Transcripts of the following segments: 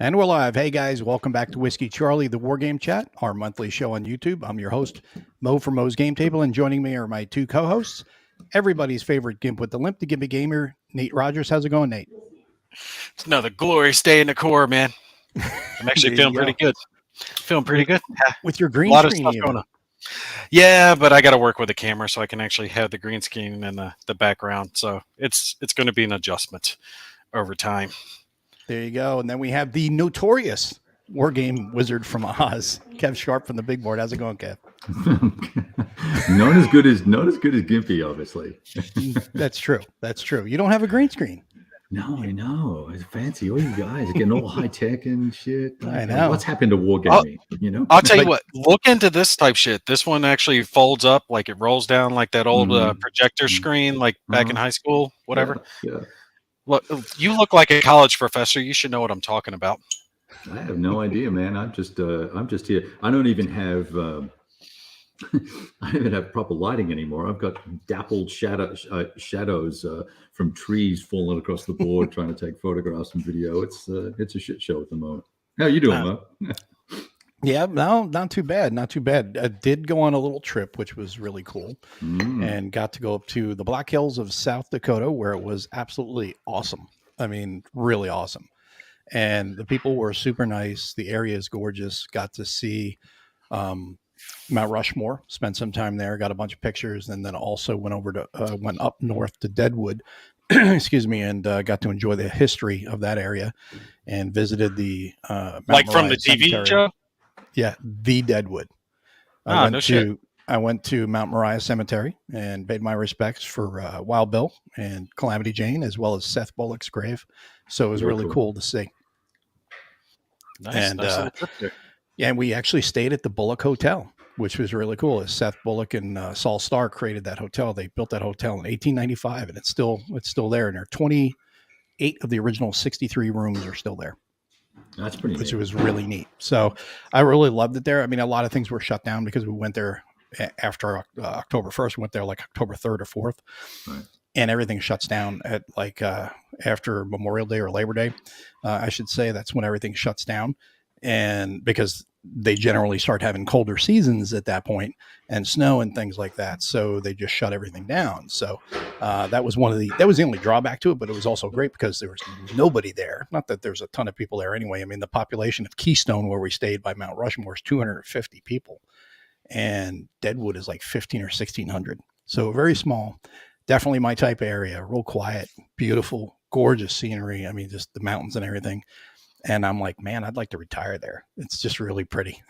And we're live. Hey guys, welcome back to Whiskey Charlie, the Wargame Chat, our monthly show on YouTube. I'm your host, Mo from Mo's Game Table, and joining me are my two co-hosts, everybody's favorite Gimp with the Limp, the Gimpy Gamer, Nate Rogers. How's it going, Nate? It's another glorious day in the core, man. I'm actually feeling pretty good. Feeling pretty good. With your green a lot of screen stuff going on. Yeah, but I got to work with the camera so I can actually have the green screen and the background. So it's going to be an adjustment over time. There you go. And then we have the notorious Wargame wizard from Oz, Kev Sharp from the Big Board. How's it going, Kev? not as good as Gimpy, obviously. That's true. That's true. You don't have a green screen. No, I know. It's fancy. All you guys are getting all high tech and shit. I know. What's happened to wargaming? I'll tell you what. Look into this type shit. This one actually folds up, like it rolls down like that old projector screen, like back in high school, whatever. Yeah. Look, you look like a college professor. You should know what I'm talking about. I have no idea, man. I'm just here. I don't even have. I don't even have proper lighting anymore. I've got dappled shadows from trees falling across the board, trying to take photographs and video. It's a shit show at the moment. How are you doing, Mo? Yeah, no, not too bad. Not too bad. I did go on a little trip, which was really cool, and got to go up to the Black Hills of South Dakota, where it was absolutely awesome. I mean, really awesome. And the people were super nice. The area is gorgeous. Got to see Mount Rushmore, spent some time there, got a bunch of pictures, and then also went up north to Deadwood, excuse me, and got to enjoy the history of that area and visited the Mount like Moriah from the TV Cemetery. show. Yeah, the Deadwood. I went to Mount Moriah Cemetery and paid my respects for Wild Bill and Calamity Jane, as well as Seth Bullock's grave. So it was really cool to see. Nice. And yeah, and we actually stayed at the Bullock Hotel, which was really cool. As Seth Bullock and Saul Starr created that hotel. They built that hotel in 1895, and it's still there. And there are 28 of the original 63 rooms are still there. That's pretty which neat. Was really neat. So I really loved it there. I mean, a lot of things were shut down because we went there after October 1st. We went there like October 3rd or 4th. Right. And everything shuts down at like after Memorial Day or Labor Day. I should say that's when everything shuts down. And because they generally start having colder seasons at that point and snow and things like that. So they just shut everything down. So that was the only drawback to it, but it was also great because there was nobody there. Not that there's a ton of people there anyway. I mean, the population of Keystone, where we stayed by Mount Rushmore, is 250 people, and Deadwood is like 15 or 1600. So very small, definitely my type of area, real quiet, beautiful, gorgeous scenery. I mean, just the mountains and everything. And I'm like, man, I'd like to retire there. It's just really pretty.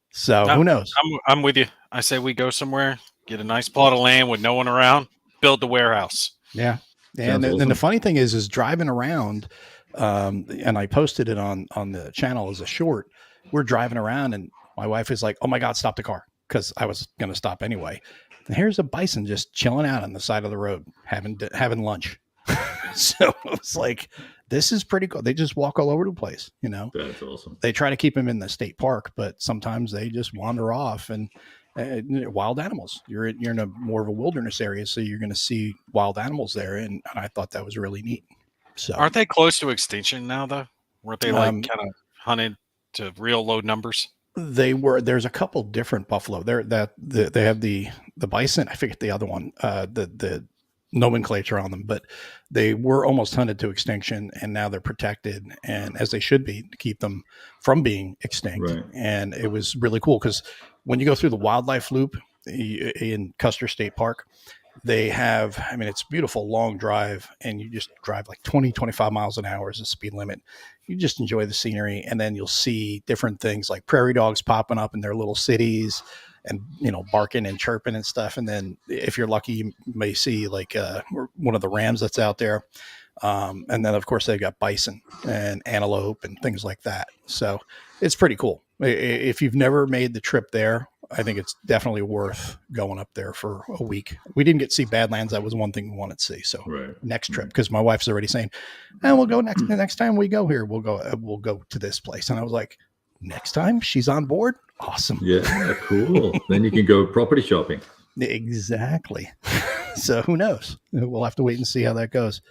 So who knows? I'm with you. I say we go somewhere, get a nice plot of land with no one around, build the warehouse. Yeah. And the funny thing is driving around, and I posted it on the channel as a short. We're driving around and my wife is like, oh my God, stop the car. Cause I was going to stop anyway. And here's a bison just chilling out on the side of the road, having lunch. So it's like, this is pretty cool. They just walk all over the place, you know. That's awesome. They try to keep them in the state park, but sometimes they just wander off. And wild animals. You're in a more of a wilderness area, so you're going to see wild animals there. And I thought that was really neat. So aren't they close to extinction now, though? Weren't they like kind of hunted to real low numbers? They were. There's a couple different buffalo there they have the bison. I forget the other one. The nomenclature on them, but they were almost hunted to extinction, and now they're protected, and as they should be, to keep them from being extinct. Right. And it was really cool because when you go through the wildlife loop in Custer State Park, they have, I mean, it's a beautiful long drive, and you just drive like 20-25 miles an hour is the speed limit. You just enjoy the scenery, and then you'll see different things like prairie dogs popping up in their little cities and, you know, barking and chirping and stuff. And then if you're lucky, you may see like one of the rams that's out there. And then of course they've got bison and antelope and things like that. So it's pretty cool. If you've never made the trip there, I think it's definitely worth going up there for a week. We didn't get to see Badlands. That was one thing we wanted to see. So next trip, because my wife's already saying, we'll go the next time we go here, we'll go to this place. And I was like, next time she's on board. Awesome. Yeah, cool. Then you can go property shopping. Exactly. So who knows? We'll have to wait and see how that goes.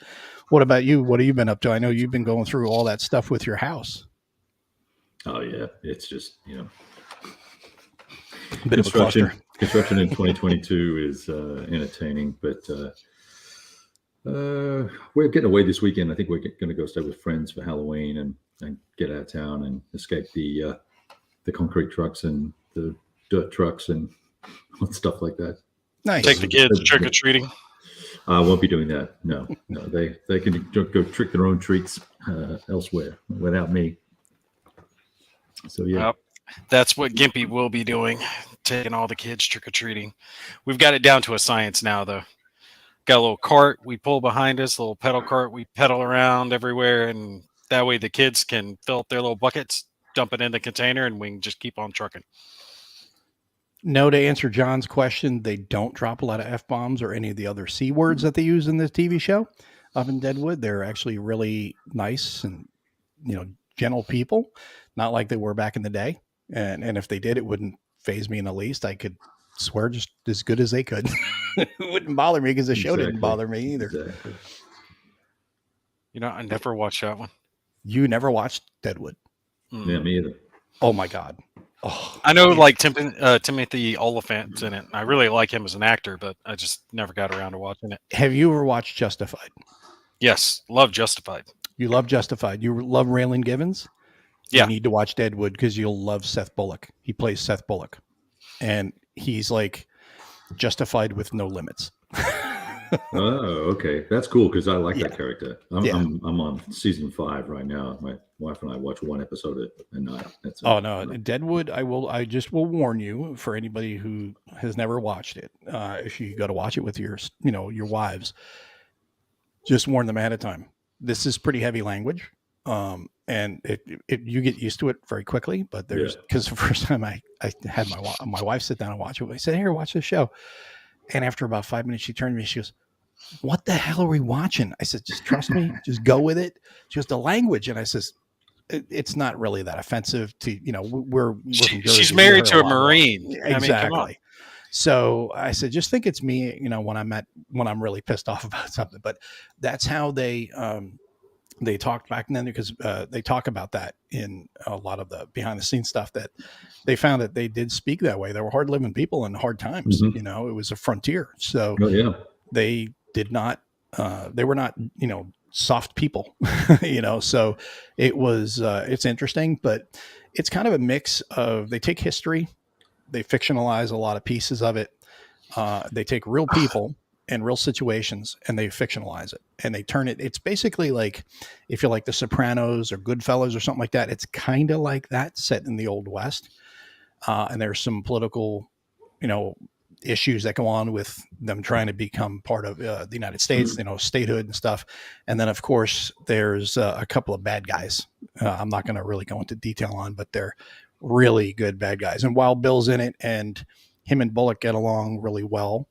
What about you? What have you been up to? I know you've been going through all that stuff with your house. Oh yeah, it's just Bit of a cluster. Construction in 2022 is entertaining, but we're getting away this weekend. I think we're going to go stay with friends for Halloween and get out of town and escape the concrete trucks and the dirt trucks and stuff like that. Nice. Take the kids trick or treating. I won't be doing that. No, they can go trick their own treats elsewhere without me. So yeah. That's what Gimpy will be doing, taking all the kids trick or treating. We've got it down to a science now, though. Got a little cart we pull behind us, a little pedal cart we pedal around everywhere, and that way the kids can fill up their little buckets, dump it in the container, and we can just keep on trucking. No, to answer John's question, they don't drop a lot of F-bombs or any of the other C words that they use in this TV show up in Deadwood. They're actually really nice and, gentle people, not like they were back in the day. And if they did, it wouldn't faze me in the least. I could swear just as good as they could. It wouldn't bother me because the show didn't bother me either. Exactly. I never watched that one. You never watched Deadwood? Yeah, me either. Oh my God. Oh, I know, like Timothy Oliphant's in it. I really like him as an actor, but I just never got around to watching it. have you ever watched Justified? Yes, love Justified. You love Justified. You love Raylan Givens? Yeah. You need to watch Deadwood because you'll love Seth Bullock. He plays Seth Bullock. And he's like Justified with no limits. Oh, okay. That's cool because I like Yeah. that character. Yeah. I'm on season 5 right now. My wife and I watch one episode a night. That's Oh no, Deadwood. I just will warn you for anybody who has never watched it. If you go to watch it with your wives, just warn them ahead of time. This is pretty heavy language. And you get used to it very quickly, but because the first time I had my wife sit down and watch it, I said, "Here, watch this show." And after about 5 minutes, she turned to me. She goes, "What the hell are we watching?" I said, "Just trust me. Just go with it." She goes, "The language," and I says, "It's not really that offensive to we're from Jersey. She's married to a Marine. Exactly." I mean, come on. So I said, "Just think it's me." When I'm really pissed off about something, but that's how they talked back then because they talk about that in a lot of the behind the scenes stuff that they found that they did speak that way. They were hard living people in hard times. Mhm. It was a frontier. So Oh yeah. they did not, they were not, soft people, so it was, it's interesting, but it's kind of a mix of, they take history, they fictionalize a lot of pieces of it. They take real people and real situations and they fictionalize it and they turn it. It's basically like, if you like The Sopranos or Goodfellas or something like that, it's kind of like that set in the Old West. And there's some political, issues that go on with them trying to become part of the United States, statehood and stuff. And then of course there's a couple of bad guys. I'm not going to really go into detail on, but they're really good bad guys. And Wild Bill's in it and him and Bullock get along really well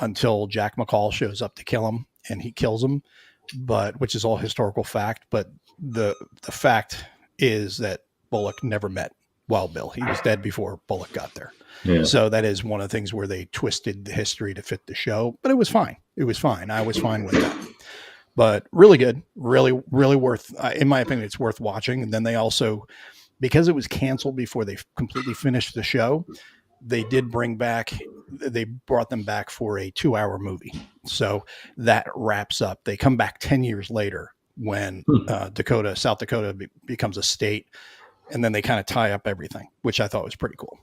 until Jack McCall shows up to kill him and he kills him, which is all historical fact. But the fact is that Bullock never met Wild Bill. He was dead before Bullock got there. Yeah. So that is one of the things where they twisted the history to fit the show, but it was fine. It was fine. I was fine with that, but really good, really, really worth, in my opinion, it's worth watching. And then they also, because it was canceled before they completely finished the show, they brought them back for a 2-hour movie. So that wraps up. They come back 10 years later when South Dakota becomes a state. And then they kind of tie up everything, which I thought was pretty cool.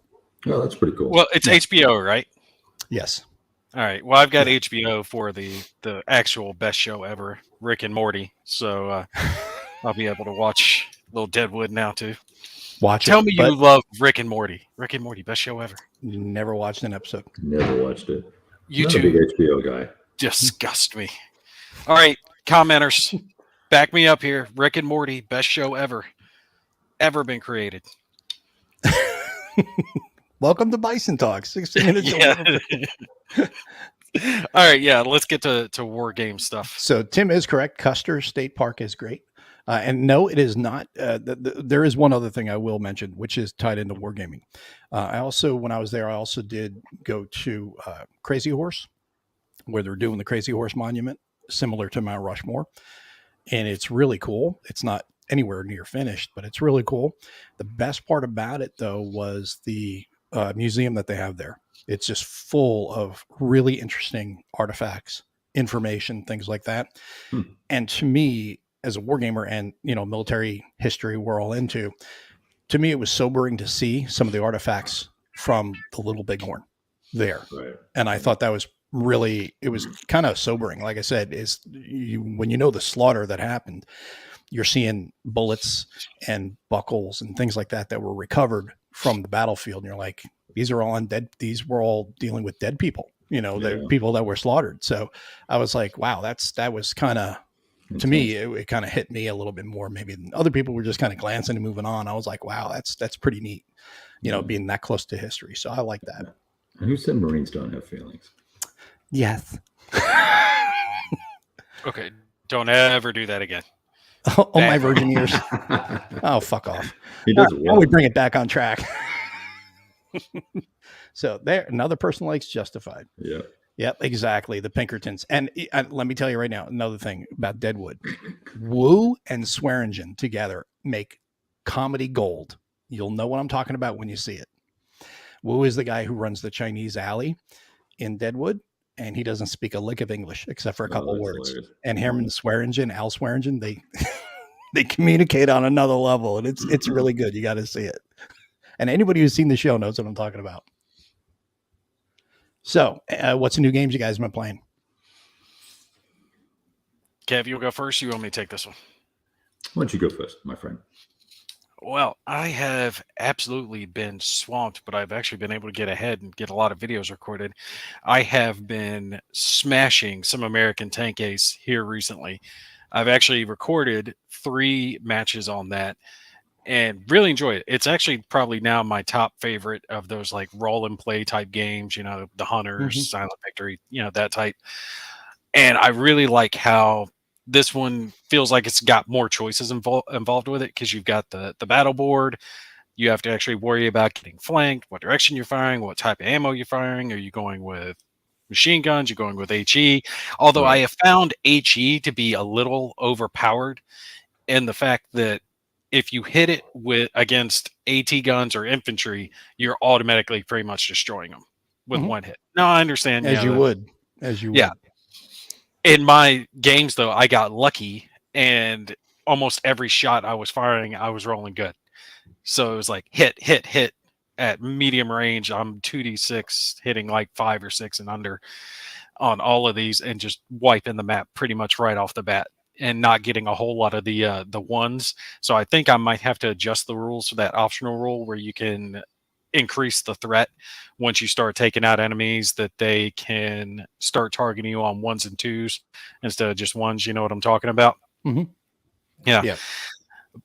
Oh, that's pretty cool. Well, it's HBO, right? Yes. All right. Well, I've got HBO for the actual best show ever, Rick and Morty. So I'll be able to watch a little Deadwood now too. Tell me you love Rick and Morty. Rick and Morty, best show ever. Never watched an episode. Never watched it. You Not two a big HBO guy. disgust me. All right, commenters, back me up here. Rick and Morty, best show ever been created. Welcome to Bison Talk. 16 minutes. All right, yeah, let's get to war game stuff. So Tim is correct. Custer State Park is great. And no, it is not. There is one other thing I will mention, which is tied into wargaming. When I was there, I also did go to Crazy Horse, where they're doing the Crazy Horse Monument. similar to Mount Rushmore, and it's really cool. It's not anywhere near finished, but it's really cool. The best part about it, though, was the museum that they have there. It's just full of really interesting artifacts, information, things like that. Hmm. And to me, as a wargamer and, military history we're all into, to me, it was sobering to see some of the artifacts from the Little Bighorn there. Right. And I thought that was it was kind of sobering. Like I said, when you know the slaughter that happened, you're seeing bullets and buckles and things like that were recovered from the battlefield. And you're like, these were all dealing with dead people, the people that were slaughtered. So I was like, wow, that was kind of, to me, it kind of hit me a little bit more maybe than other people were just kind of glancing and moving on. I was like, wow, that's pretty neat, being that close to history. So I like that. And who said Marines don't have feelings? Yes. Okay. Don't ever do that again. Oh, my virgin ears. Oh, fuck off. He does it well. How we bring it back on track. So there, another person likes Justified. Yeah. Yep, exactly. The Pinkertons. And let me tell you right now, another thing about Deadwood. Wu and Swearingen together make comedy gold. You'll know what I'm talking about when you see it. Wu is the guy who runs the Chinese alley in Deadwood, and he doesn't speak a lick of English except for a couple words. Hilarious. And him and Swearingen, Al Swearingen, they communicate on another level, and it's really good. You got to see it. And anybody who's seen the show knows what I'm talking about. So, what's the new games you guys have been playing? Kev, you'll go first. You want me to take this one? Why don't you go first, my friend? Well, I have absolutely been swamped, but I've actually been able to get ahead and get a lot of videos recorded. I have been smashing some American Tank Ace here recently. I've actually recorded 3 matches on that and really enjoy it. It's actually probably now my top favorite of those like roll and play type games, the Hunters, Silent Victory, that type. And I really like how this one feels like it's got more choices involved with it, because you've got the battle board. You have to actually worry about getting flanked, what direction you're firing, what type of ammo you're firing. Are you going with machine guns? You're going with HE. Although I have found HE to be a little overpowered in the fact that if you hit it against AT guns or infantry, you're automatically pretty much destroying them with one hit. No, I understand. As you would. Yeah. In my games, though, I got lucky, and almost every shot I was firing, I was rolling good. So it was like hit at medium range. I'm 2d6 hitting like 5 or 6 and under on all of these, and just wiping the map pretty much right off the bat, and not getting a whole lot of the ones. So I think I might have to adjust the rules for that optional rule where you can increase the threat once you start taking out enemies, that they can start targeting you on 1s and 2s instead of just 1s. You know what I'm talking about? Mm-hmm. Yeah.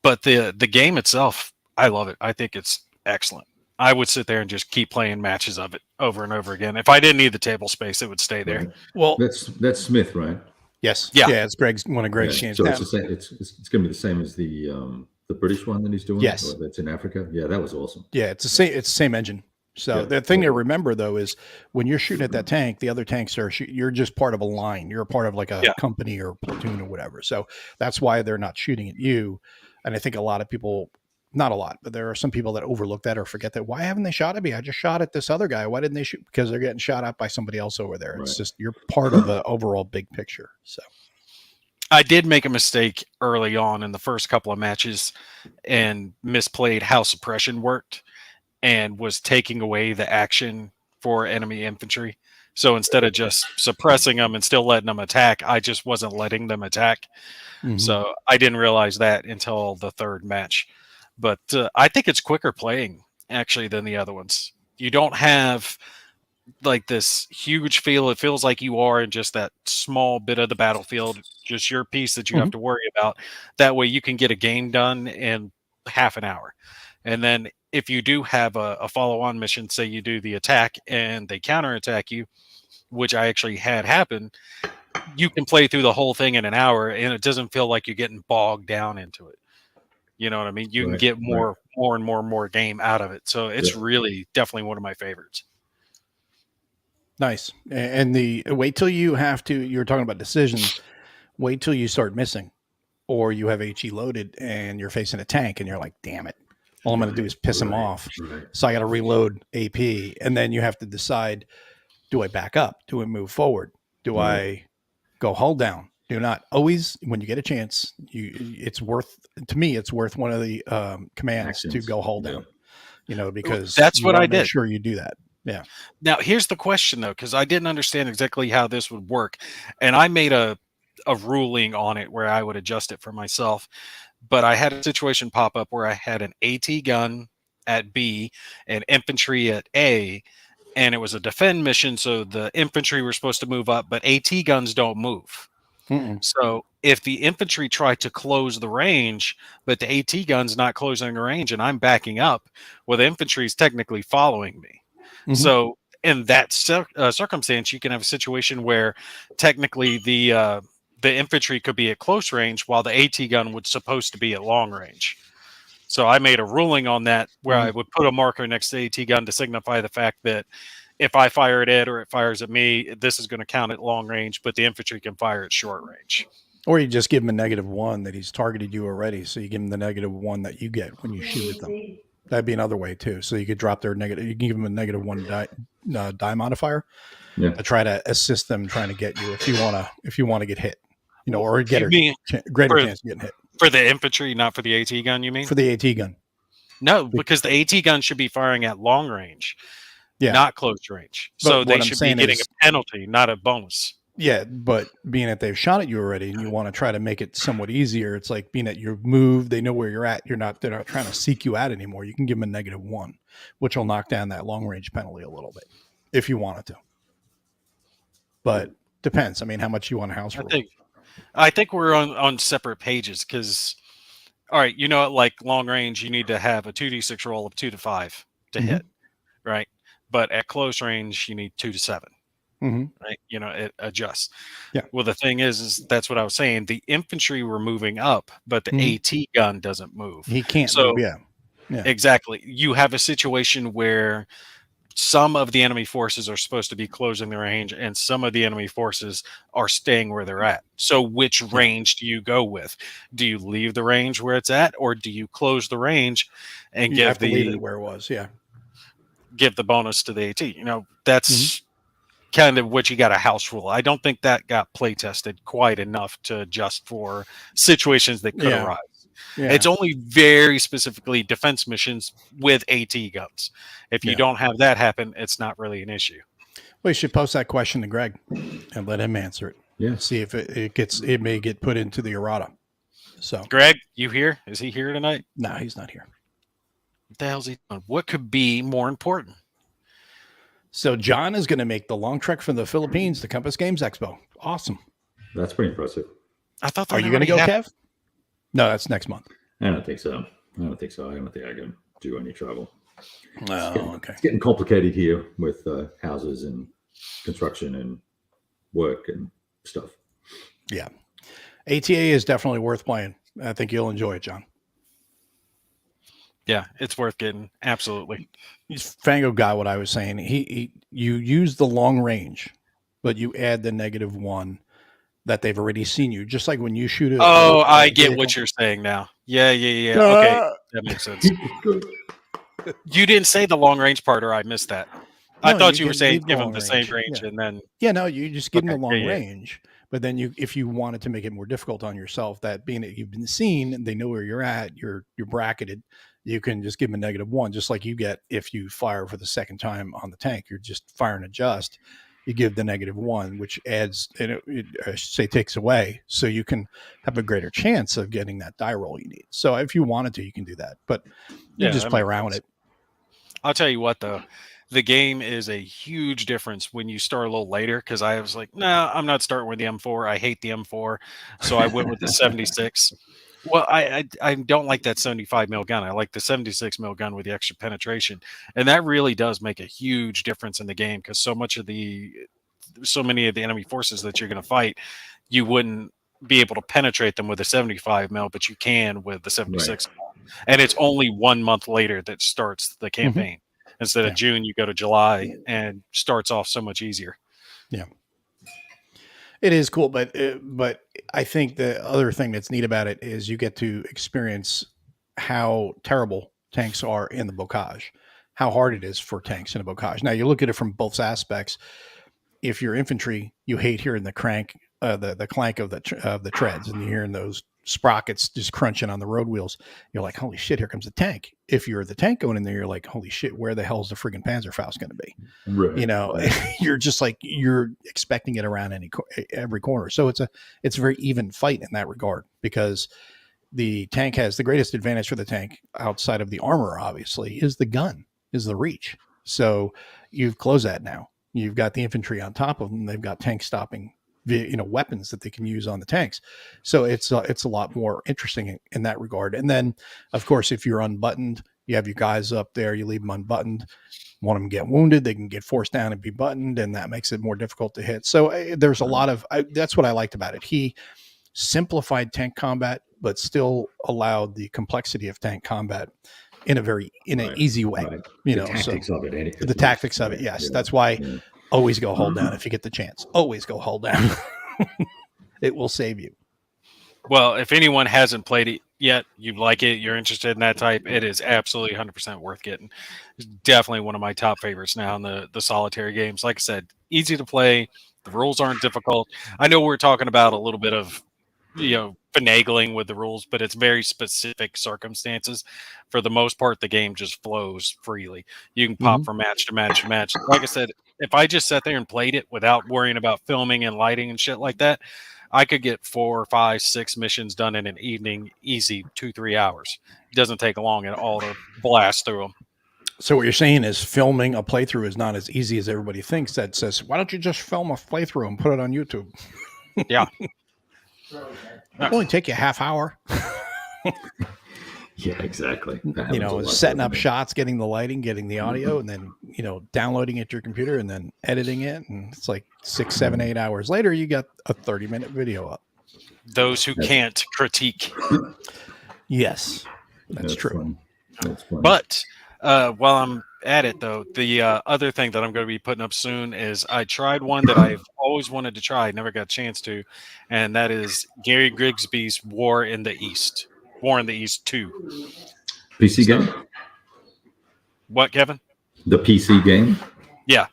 But the game itself, I love it. I think it's excellent. I would sit there and just keep playing matches of it over and over again. If I didn't need the table space, it would stay there. Right. Well, that's Smith, right? Yes. Yeah. It's one of Greg's games. So it's the same. It's going to be the same as the British one that he's doing. Yes. That's in Africa. Yeah, that was awesome. Yeah, it's the same engine. So the thing to remember, though, is when you're shooting at that tank, the other tanks you're just part of a line. You're a part of like a company or platoon or whatever. So that's why they're not shooting at you. And I think a lot of people, not a lot, but there are some people that overlook that or forget that. Why haven't they shot at me? I just shot at this other guy. Why didn't they shoot? Because they're getting shot at by somebody else over there. It's just, you're part of the overall big picture. So I did make a mistake early on in the first couple of matches and misplayed how suppression worked, and was taking away the action for enemy infantry. So instead of just suppressing them and still letting them attack, I just wasn't letting them attack. Mm-hmm. So I didn't realize that until the third match. But I think it's quicker playing, actually, than the other ones. You don't have like this huge feel. It feels like you are in just that small bit of the battlefield, just your piece that you have to worry about. That way you can get a game done in half an hour. And then if you do have a follow-on mission, say you do the attack and they counterattack you, which I actually had happen, you can play through the whole thing in an hour, and it doesn't feel like you're getting bogged down into it. You know what I mean? You can get more and more game out of it. So it's really definitely one of my favorites. Nice. And the wait till you have to, you're talking about decisions. Wait till you start missing, or you have HE loaded and you're facing a tank and you're like, damn it. All I'm going to do is piss him off. Right. So I got to reload AP. And then you have to decide, do I back up? Do I move forward? Do I go hull down? Do not always, when you get a chance, it's worth, to me, it's worth one of the commands to go hull down, because that's what I make did. sure you do that. Yeah. Now, here's the question, though, because I didn't understand exactly how this would work. And I made a ruling on it where I would adjust it for myself. But I had a situation pop up where I had an AT gun at B and infantry at A, and it was a defend mission. So the infantry were supposed to move up, but AT guns don't move. So if the infantry try to close the range, but the AT gun's not closing the range and I'm backing up, well, the infantry is technically following me. So in that circumstance, you can have a situation where technically the infantry could be at close range while the AT gun was supposed to be at long range. So I made a ruling on that where I would put a marker next to the AT gun to signify the fact that if I fire at it or it fires at me, this is going to count at long range, but the infantry can fire at short range. Or you just give him a -1 that he's targeted you already. So you give him the -1 that you get when you shoot at them. That'd be another way too. So you could drop their negative, you can give them a -1 die modifier to try to assist them trying to get you if you want to get hit, or get a greater chance of getting hit. For the infantry, not for the AT gun, you mean? For the AT gun. No, because the AT gun should be firing at long range, not close range. But so they should be getting a penalty, not a bonus. Yeah, but being that they've shot at you already and you want to try to make it somewhat easier, it's like being that you've moved, they know where you're at. They're not trying to seek you out anymore. You can give them a -1, which will knock down that long range penalty a little bit if you wanted to. But depends. I mean, how much you want to house rule. I think we're on separate pages because, all right, at like long range, you need to have a 2d6 roll of 2 to 5 to hit, right? But at close range, you need 2 to 7. Right, it adjusts. Yeah. Well, the thing is that's what I was saying. The infantry were moving up, but the AT gun doesn't move. He can't move. Yeah. Exactly. You have a situation where some of the enemy forces are supposed to be closing the range, and some of the enemy forces are staying where they're at. So, which range do you go with? Do you leave the range where it's at, or do you close the range and leave it where it was? Yeah. Give the bonus to the AT. That's kind of what you got a house rule. I don't think that got play tested quite enough to adjust for situations that could arise. Yeah. It's only very specifically defense missions with AT guns. If you don't have that happen, it's not really an issue. Well, you should post that question to Greg and let him answer it. Yeah. See if it may get put into the errata. So, Greg, you here? Is he here tonight? No, he's not here. What the hell's he doing? What could be more important? So John is going to make the long trek from the Philippines to Compass Games Expo. Awesome. That's pretty impressive. I thought. Are you going to go, Kev? No, that's next month. I don't think so. I don't think I can do any travel. Okay. It's getting complicated here with houses and construction and work and stuff. Yeah. ATA is definitely worth playing. I think you'll enjoy it, John. Yeah, it's worth getting. Absolutely. Fango got what I was saying. You use the long range, but you add the -1 that they've already seen you. Just like when you shoot it. Oh, I get what you're saying now. Yeah. Okay, that makes sense. You didn't say the long range part, or I missed that. I thought you were saying give them the same range and then. Yeah, no, you just give them the long range. But then if you wanted to make it more difficult on yourself, that being that you've been seen and they know where you're at, you're bracketed, you can just give them a -1, just like you get if you fire for the second time on the tank. You're just fire and adjust. You give the -1, which adds, and I should say takes away, so you can have a greater chance of getting that die roll you need. So if you wanted to, you can do that, but you just play around with it. I'll tell you what, though. The game is a huge difference when you start a little later, because I was like, no, I'm not starting with the M4. I hate the M4. So I went with the 76. Well, I don't like that 75 mil gun. I like the 76 mil gun with the extra penetration. And that really does make a huge difference in the game, because so many of the enemy forces that you're going to fight, you wouldn't be able to penetrate them with a 75 mil, but you can with the 76 mil. And it's only 1 month later that starts the campaign. Instead of June, you go to July and starts off so much easier. Yeah. It is cool, but I think the other thing that's neat about it is you get to experience how terrible tanks are in the bocage, how hard it is for tanks in a bocage. Now you look at it from both aspects. If you're infantry, you hate hearing the crank, the clank of the treads, and you're hearing those sprockets just crunching on the road wheels. You're like, holy shit, here comes a tank. If you're the tank going in there, you're like, holy shit, where the hell is the friggin' Panzerfaust going to be? Right. You know, Right. you're just like you're expecting it around every corner. So it's a very even fight in that regard because the tank has the greatest advantage for the tank outside of the armor, obviously, is the gun, is the reach. So you've closed that now. You've got the infantry on top of them. They've got tank stopping, weapons that they can use on the tanks. So it's a lot more interesting in that regard. And then, of course, if you're unbuttoned, you have your guys up there. You leave them unbuttoned. One of them get wounded, they can get forced down and be buttoned, and that makes it more difficult to hit. So there's a lot of that's what I liked about it. He simplified tank combat, but still allowed the complexity of tank combat in an easy way. Right. You The know, tactics of it. the tactics of it. Yes, that's why always go hold down if you get the chance. Always go hold down. It will save you. Well, if anyone hasn't played it yet, you like it, you're interested in that type, it is absolutely 100% worth getting. It's definitely one of my top favorites now in the solitary games. Like I said, easy to play. The rules aren't difficult. I know we're talking about a little bit of finagling with the rules, but it's very specific circumstances. For the most part, the game just flows freely. You can pop from match to match to match. Like I said, if I just sat there and played it without worrying about filming and lighting and shit like that, I could get 4, 5, 6 missions done in an evening, easy, 2-3 hours. It doesn't take long at all to blast through them. So what you're saying is filming a playthrough is not as easy as everybody thinks. That says, why don't you just film a playthrough and put it on YouTube? Yeah. It'll only take you a half hour. Yeah, exactly. Setting up shots, getting the lighting, getting the audio, and then, downloading it to your computer and then editing it. And it's like 6, 7, 8 hours later, you got a 30-minute video up. Those who can't critique. Yes, that's true. Fun. That's fun. But while I'm at it, though, the other thing that I'm going to be putting up soon is I tried one that I've always wanted to try, never got a chance to, and that is Gary Grigsby's War in the East 2. PC game? What, Kevin? The PC game? Yeah.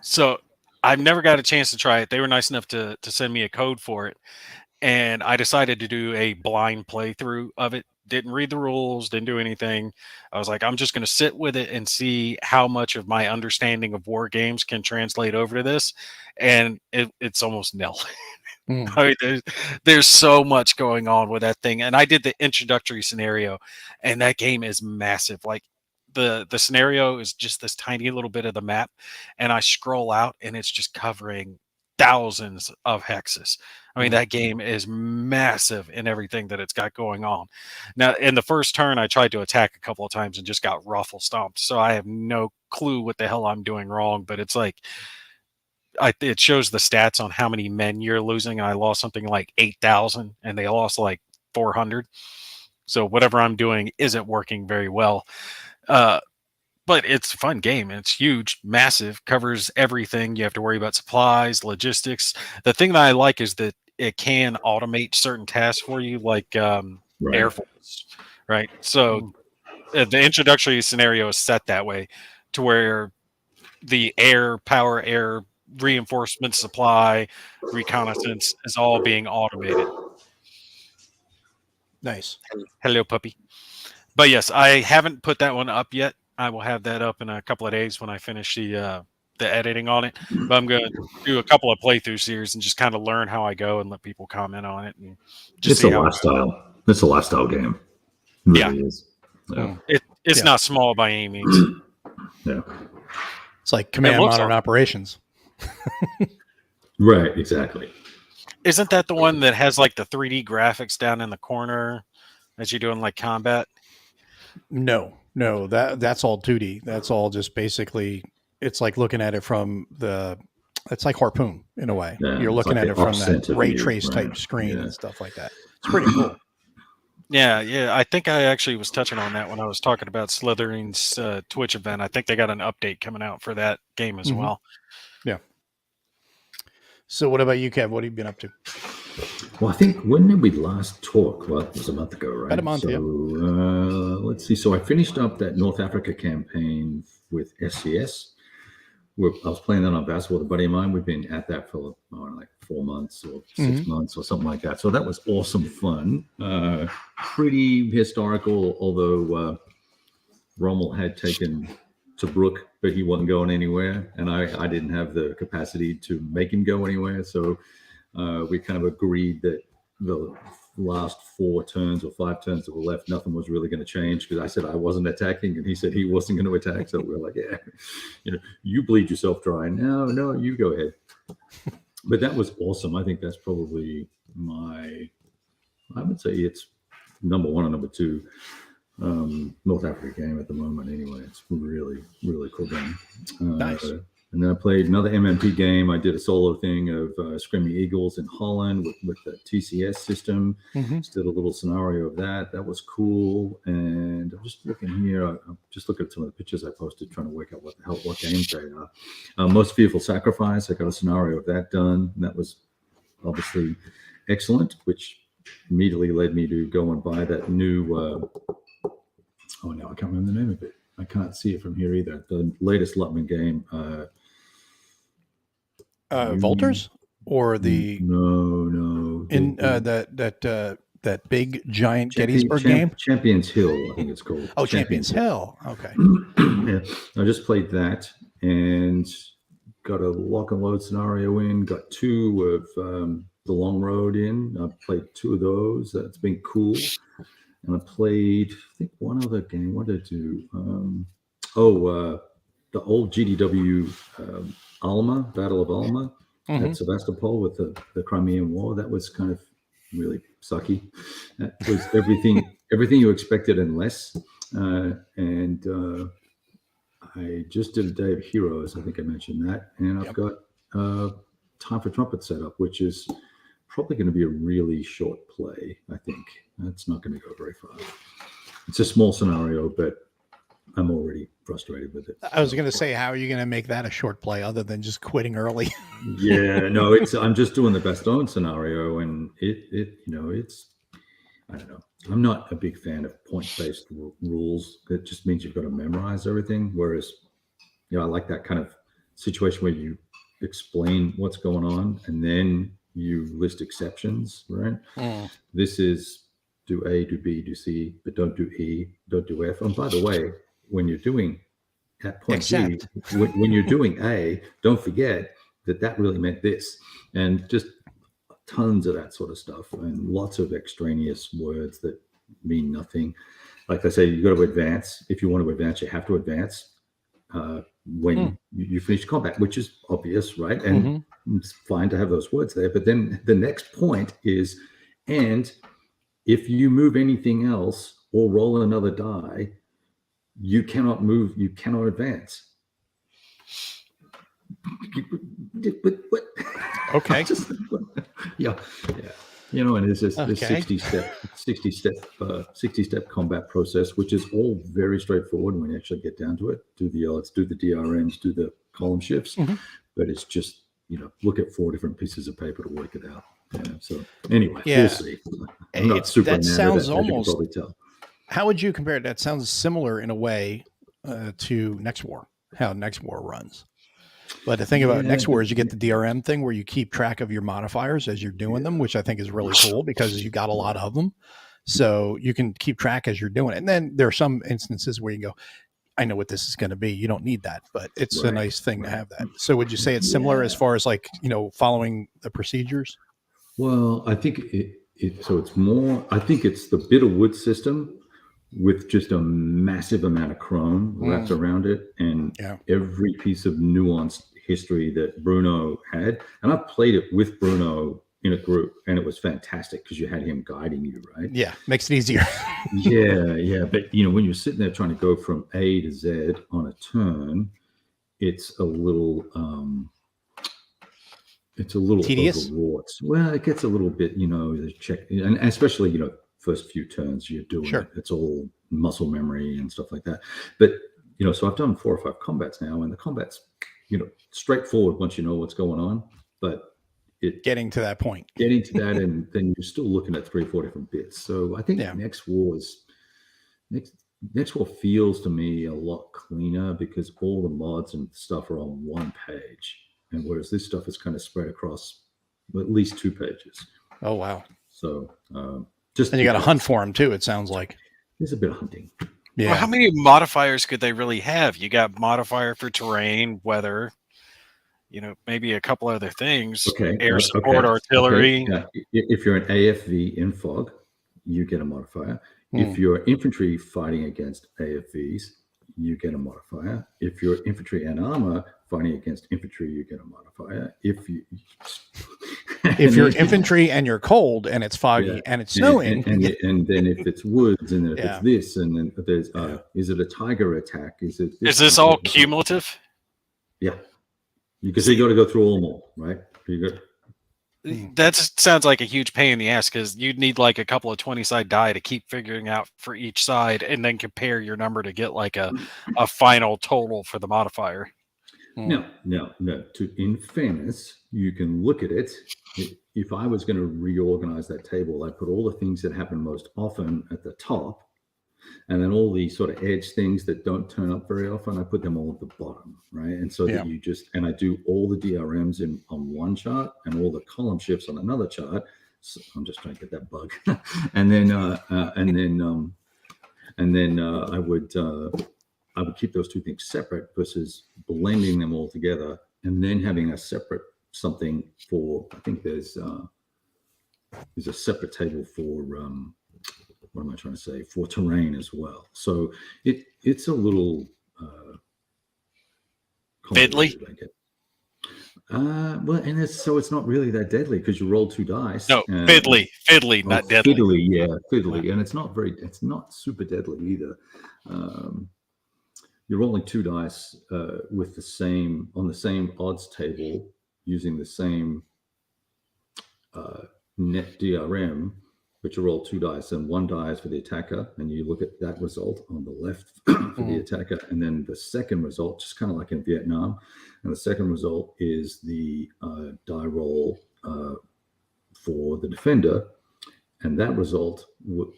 So I've never got a chance to try it. They were nice enough to send me a code for it, and I decided to do a blind playthrough of it. Didn't read the rules, didn't do anything. I was like, I'm just going to sit with it and see how much of my understanding of war games can translate over to this. And it's almost nil. I mean, there's so much going on with that thing. And I did the introductory scenario, and that game is massive. Like the scenario is just this tiny little bit of the map, and I scroll out and it's just covering thousands of hexes. I mean, that game is massive in everything that it's got going on. Now, in the first turn, I tried to attack a couple of times and just got ruffle stomped. So I have no clue what the hell I'm doing wrong. But it's like, it shows the stats on how many men you're losing. I lost something like 8,000, and they lost like 400. So whatever I'm doing isn't working very well. But it's a fun game. It's huge, massive, covers everything. You have to worry about supplies, logistics. The thing that I like is that it can automate certain tasks for you, like Air Force, right? So the introductory scenario is set that way to where the air reinforcement, supply, reconnaissance is all being automated. Nice. Hello, puppy. But yes, I haven't put that one up yet. I will have that up in a couple of days when I finish the editing on it. But I'm going to do a couple of playthrough series and just kind of learn how I go and let people comment on it. And just It's a lifestyle. It's a lifestyle game. It really is. Yeah. It's not small by any means. Yeah. It's like Command Modern Operations. Right, exactly. Isn't that the one that has like the 3D graphics down in the corner as you're doing like combat? No, that's all 2D. That's all just basically, it's like looking at it from it's like Harpoon in a way. Yeah, you're looking like at it from that ray view, trace type screen and stuff like that. It's pretty cool. Yeah. I think I actually was touching on that when I was talking about Slytherin's Twitch event. I think they got an update coming out for that game as well. Yeah. So what about you, Kev? What have you been up to? Well, I think when did we last talk? Well, it was a month ago, right? About a month, so, yeah. Let's see. So I finished up that North Africa campaign with SCS. I was playing that on basketball with a buddy of mine. We've been at that for like 4 months or 6 months or something like that. So that was awesome fun. Pretty historical, although Rommel had taken Tobruk, but he wasn't going anywhere, and I didn't have the capacity to make him go anywhere. So we kind of agreed that the last 4 turns or 5 turns that were left, nothing was really going to change, because I said I wasn't attacking and he said he wasn't going to attack. So we were like, yeah, you bleed yourself dry. No, you go ahead. But that was awesome. I think that's probably I would say it's number 1 or number 2 North Africa game at the moment. Anyway, it's really, really cool game. Nice. And then I played another MMP game. I did a solo thing of Screaming Eagles in Holland with the TCS system. Just did a little scenario of that. That was cool. And I'm just looking here. I'm just looking at some of the pictures I posted, trying to work out what games they are. Most Fearful Sacrifice. I got a scenario of that done. And that was obviously excellent, which immediately led me to go and buy that new. Oh no, I can't remember the name of it. I can't see it from here either. The latest Lutman game. Volters or the no in that big giant Gettysburg game? Champions Hill, I think it's called. Oh, Champions Hill. Okay. Yeah, I just played that and got a lock and load scenario in. Got 2 of the Long Road in. I played 2 of those. That's been cool. And I played, I think, one other game. What did I do? The old GDW Alma, Battle of Alma at Sevastopol with the Crimean War. That was kind of really sucky. That was everything you expected and less. And I just did a Day of Heroes. I think I mentioned that. And I've got Time for Trumpet set up, which is probably going to be a really short play, I think. That's not going to go very far. It's a small scenario, but I'm already frustrated with it. I was going to say, how are you going to make that a short play other than just quitting early? Yeah, no, I'm just doing the Bastogne scenario, and it's I don't know. I'm not a big fan of point-based rules. It just means you've got to memorize everything. Whereas, I like that kind of situation where you explain what's going on and then you list exceptions, right? This is do A, do B, do C, but don't do E, don't do F. And by the way, when you're doing at point G, when you're doing A, don't forget that really meant this. And just tons of that sort of stuff, and lots of extraneous words that mean nothing. Like I say, you got to advance. If you want to advance, you have to advance when you finish combat, which is obvious, right? And it's fine to have those words there. But then the next point is, and if you move anything else or roll another die, you cannot move, you cannot advance. What? Okay. Yeah. And it's this 60 step combat process, which is all very straightforward when you actually get down to it. Do the L-its, do the DRMs, do the column shifts, but it's just look at 4 different pieces of paper to work it out. So anyway, we'll see. I'm not super that sounds that, almost. Probably tell. How would you compare it? That sounds similar in a way to Next War, how Next War runs. But the thing about Next War is you get the DRM thing where you keep track of your modifiers as you're doing them, which I think is really cool because you got a lot of them. So you can keep track as you're doing it. And then there are some instances where you go, I know what this is going to be. You don't need that, but it's a nice thing to have that. So would you say it's similar as far as following the procedures? Well, I think it's more, I think it's the bitter wood system with just a massive amount of chrome wrapped around it, and every piece of nuanced history that Bruno had. And I played it with Bruno in a group, and it was fantastic because you had him guiding you, right? Yeah, makes it easier. yeah. But when you're sitting there trying to go from A to Z on a turn, it's a little tedious. Overwrought. Well, it gets a little bit, check, and especially first few turns you're doing it. It's all muscle memory and stuff like that. But so I've done 4 or 5 combats now, and the combat's straightforward once you know what's going on. But getting to that point. Getting to that, and then you're still looking at 3 or 4 different bits. So I think next war feels to me a lot cleaner because all the mods and stuff are on one page, and whereas this stuff is kind of spread across at least 2 pages. Oh wow! So and you got to hunt for them too. It sounds like there's a bit of hunting. Yeah. Well, how many modifiers could they really have? You got modifier for terrain, weather, maybe a couple other things. Okay. Air support, artillery. Okay. Yeah. If you're an AFV in fog, you get a modifier. If you're infantry fighting against AFVs, you get a modifier. If you're infantry and armor fighting against infantry, you get a modifier. If you're infantry and you're cold and it's foggy and it's snowing, and then if it's woods and then if it's this, and then there's is it a tiger attack? Is this all cumulative? Yeah, because you got to go through all of them all, right? That sounds like a huge pain in the ass because you'd need like a couple of 20-side die to keep figuring out for each side and then compare your number to get like a final total for the modifier. No. In fairness, you can look at it. If I was going to reorganize that table, I'd put all the things that happen most often at the top, and then all the sort of edge things that don't turn up very often, I put them all at the bottom, right? And so that I do all the DRMs on one chart and all the column shifts on another chart. So I'm just trying to get that bug. and then I would keep those 2 things separate versus blending them all together and then having a separate something for, I think there's a separate table for, what am I trying to say, for terrain as well. So it's a little fiddly. Well, and it's not really that deadly because you roll 2 dice. No, fiddly, not deadly. Fiddly, and it's not super deadly either. You're rolling 2 dice with the same odds table using the same net DRM, but you roll 2 dice, and 1 die is for the attacker, and you look at that result on the left for the attacker, and then the second result, just kind of like in Vietnam, and the second result is the die roll for the defender, and that result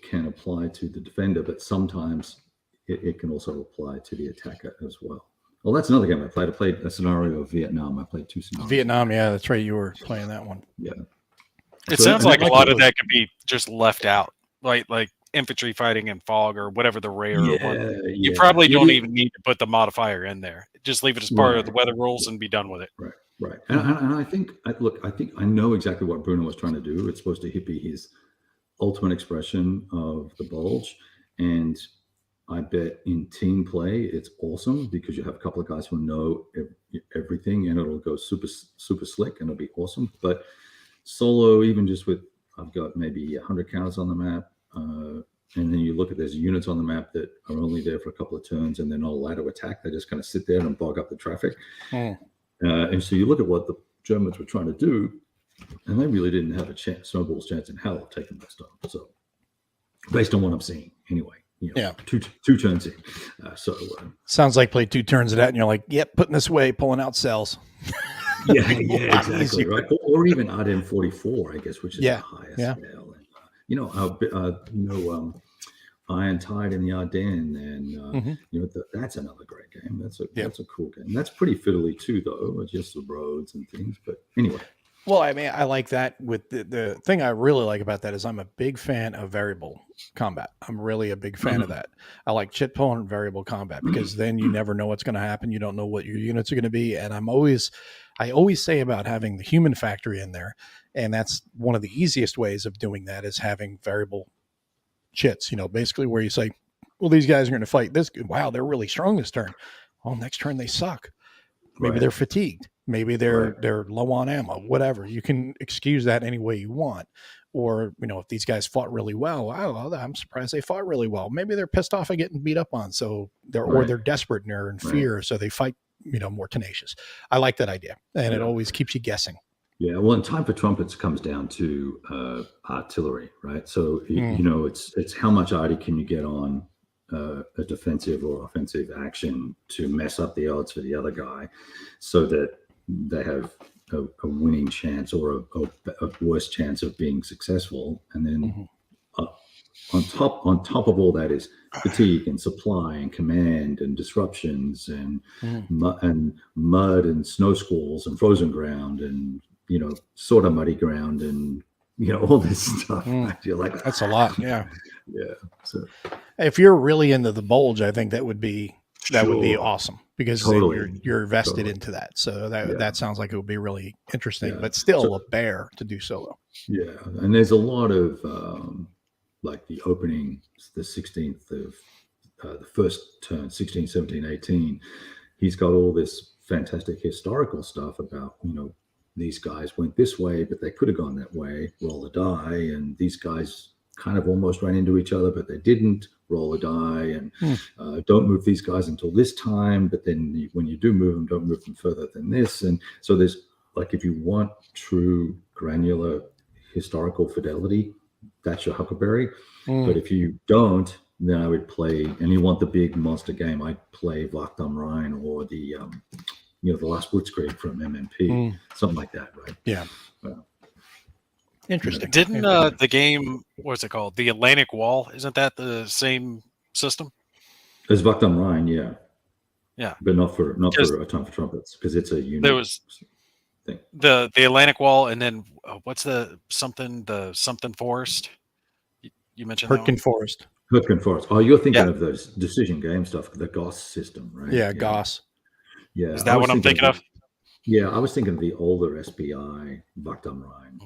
can apply to the defender, but sometimes it can also apply to the attacker as well. Well, that's another game I played. I played a scenario of Vietnam. I played 2 scenarios. Vietnam, yeah, that's right. You were playing that one. Yeah. It sounds like a lot of that could be just left out, like infantry fighting in fog or whatever the rare one. You probably don't even need to put the modifier in there. Just leave it as part of the weather rules and be done with it. Right. And I think I know exactly what Bruno was trying to do. It's supposed to be his ultimate expression of the bulge, and I bet in team play it's awesome because you have a couple of guys who know everything, and it'll go super slick, and it'll be awesome. But solo, even just with, I've got maybe 100 counters on the map, and then you look at there's units on the map that are only there for a couple of turns and they're not allowed to attack. They just kind of sit there and bog up the traffic. And so you look at what the Germans were trying to do, and they really didn't have a snowball's chance in hell of taking that stuff. So based on what I'm seeing anyway. Two turns in. Sounds like play 2 turns of that, and you're like, yep, putting this away, pulling out cells. Yeah, exactly, right. Or even RDM 44, I guess, which is the highest scale. And, Iron Tide in the Ardennes, and that's another great game. That's a cool game. That's pretty fiddly too, though, just the roads and things. But anyway. Well, I mean, I like that. With the thing I really like about that is I'm a big fan of variable combat. I'm really a big fan of that. I like chit pull and variable combat because then you never know what's going to happen. You don't know what your units are going to be. And I always say about having the human factory in there, and that's one of the easiest ways of doing that is having variable chits. Basically where you say, well, these guys are going to fight this. Wow, they're really strong this turn. Well, next turn they suck. Maybe they're fatigued. Maybe they're low on ammo, whatever. You can excuse that any way you want. Or, if these guys fought really well, wow, I'm surprised they fought really well. Maybe they're pissed off at getting beat up on. So or they're desperate and they're in fear. So they fight, more tenacious. I like that idea. And it always keeps you guessing. Yeah. Well, and Time for Trumpets comes down to artillery, right? So, it's how much arty can you get on a defensive or offensive action to mess up the odds for the other guy so that they have a winning chance or a worse chance of being successful, and then on top of all that is fatigue and supply and command and disruptions and mud and snow squalls and frozen ground and sort of muddy ground and all this stuff. You're like, that's a lot. Yeah. So if you're really into the bulge, I think that would be awesome, because Totally. you're vested Totally. into that. So that Yeah. sounds like it would be really interesting, Yeah. but still So- a bear to do solo. Yeah, and there's a lot of like the opening, the 16th of the first turn, 16, 17, 18. He's got all this fantastic historical stuff about, these guys went this way, but they could have gone that way, roll a die, and these guys kind of almost ran into each other, but they didn't, roll a die, and don't move these guys until this time, but then when you do move them, don't move them further than this. And so there's, like, if you want true granular historical fidelity, that's your Huckleberry. But if you don't, then I would play, and you want the big monster game, I'd play Wacht am Rhein or the the Last Blitzkrieg from MMP, something like that, right? Yeah. Interesting. Didn't the game, what's it called? The Atlantic Wall, isn't that the same system? There's Wacht am Rhein, yeah. Yeah. But not for A Time for Trumpets, because it's a unique There was thing. the Atlantic Wall, and then what's the something forest? You mentioned that one? Hurtgen Forest. Hurtgen Forest. Oh, you're thinking Yeah. of those decision game stuff, the Goss system, right? Yeah, Goss. Yeah. Is that what I'm thinking of? Yeah, I was thinking of the older SBI Wacht am Rhein.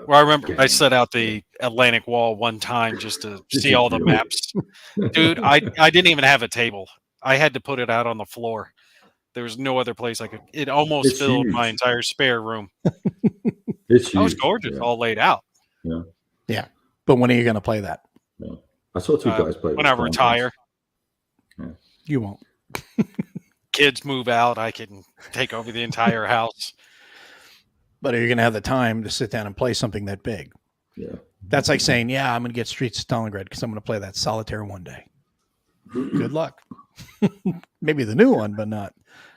Well, I remember I game. set out the Atlantic Wall one time just to This see is all the really- maps. Dude, I didn't even have a table. I had to put it out on the floor. There was no other place I could. It almost It's filled huge. my entire spare room. It's That was huge, gorgeous, yeah. all laid out. But when are you going to play that? Yeah. I saw two guys play When I this retire, You won't. kids move out, I can take over the entire house. But are you going to have the time to sit down and play something that big? Yeah. That's like saying, yeah, I'm going to get Streets of Stalingrad because I'm going to play that solitaire one day. Good luck. Maybe the new one, but not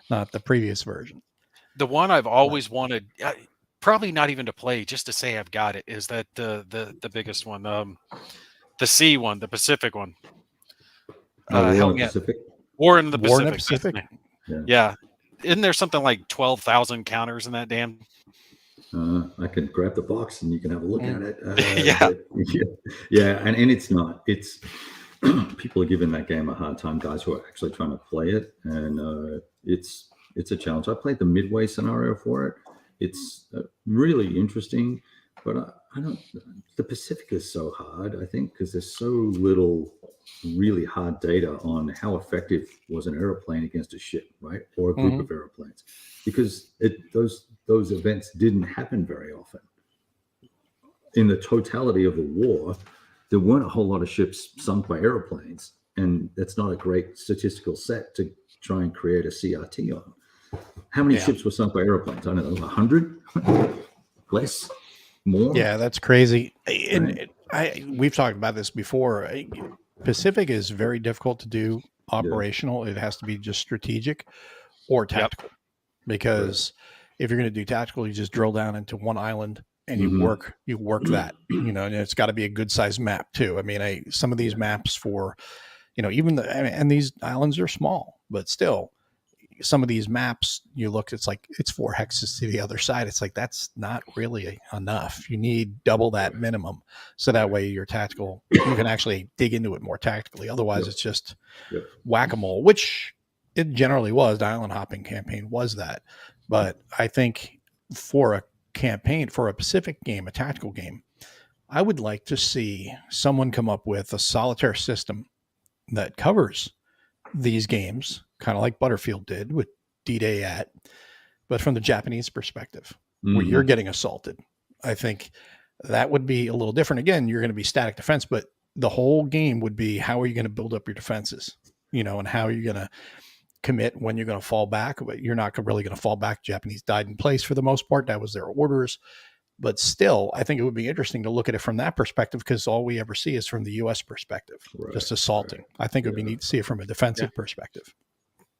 the previous version. The one I've always wanted, probably not even to play, just to say I've got it, is that the biggest one, the sea one, the Pacific one. War in help the me out. Pacific. War in the War in Pacific. the Pacific? that's the name. Yeah. Yeah. Isn't there something like 12,000 counters in that damn? I can grab the box and you can have a look at it. Yeah. Yeah, and it's not. It's people are giving that game a hard time. Guys who are actually trying to play it, and it's a challenge. I played the midway scenario for it. It's really interesting, but I don't. The Pacific is so hard. I think because there's so little really hard data on how effective was an airplane against a ship, right, or a group of airplanes, because those events didn't happen very often. In the totality of the war, there weren't a whole lot of ships sunk by airplanes, and that's not a great statistical set to try and create a CRT on. How many ships were sunk by airplanes? I don't know, 100? Less? More? Yeah, that's crazy. And we've talked about this before. Pacific is very difficult to do operational. It has to be just strategic or tactical, because if you're going to do tactical, you just drill down into one island and you work that, and it's got to be a good sized map too. I mean, some of these maps for, and these islands are small, but still some of these maps you look, it's like it's 4 hexes to the other side. It's like, that's not really enough. You need double that minimum. So that way your tactical, you can actually dig into it more tactically. Otherwise it's just whack-a-mole, which it generally was. The island hopping campaign was that. But I think for a campaign, for a Pacific game, a tactical game, I would like to see someone come up with a solitaire system that covers these games, kind of like Butterfield did with D-Day at, but from the Japanese perspective, where you're getting assaulted. I think that would be a little different. Again, you're going to be static defense, but the whole game would be, how are you going to build up your defenses, and how are you going to commit when you're going to fall back, but you're not really going to fall back. Japanese died in place for the most part. That was their orders. But still, I think it would be interesting to look at it from that perspective, because all we ever see is from the U.S. perspective, just assaulting. I think it would be neat to see it from a defensive perspective.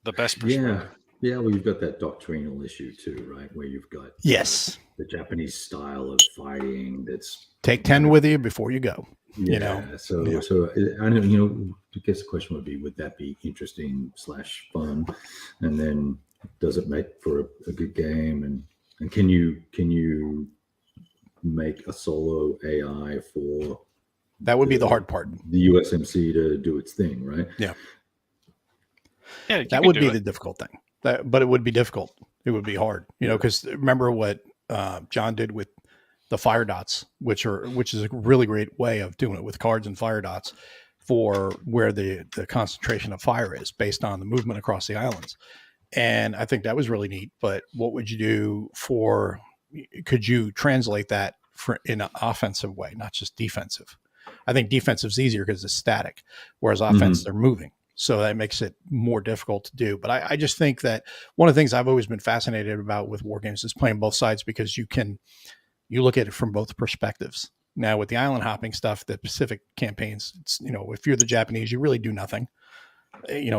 The best perspective. Yeah, well, you've got that doctrinal issue too, right? Where you've got Yes. the Japanese style of fighting that's Take 10 with you before you go. yeah. You know? So Yeah. so I don't, I guess the question would be, would that be interesting / fun, and then does it make for a good game, and can you make a solo AI for That would be the hard part. the USMC to do its thing, right? Yeah. Yeah, you That can would do be it. the difficult thing. But it would be difficult. It would be hard, because remember what John did with the fire dots, which is a really great way of doing it with cards and fire dots for where the concentration of fire is based on the movement across the islands. And I think that was really neat. But what would you do could you translate that in an offensive way, not just defensive? I think defensive is easier because it's static, whereas offense, they're moving. So that makes it more difficult to do. But I just think that one of the things I've always been fascinated about with war games is playing both sides, because you look at it from both perspectives. Now with the island hopping stuff, the Pacific campaigns, it's, if you're the Japanese, you really do nothing.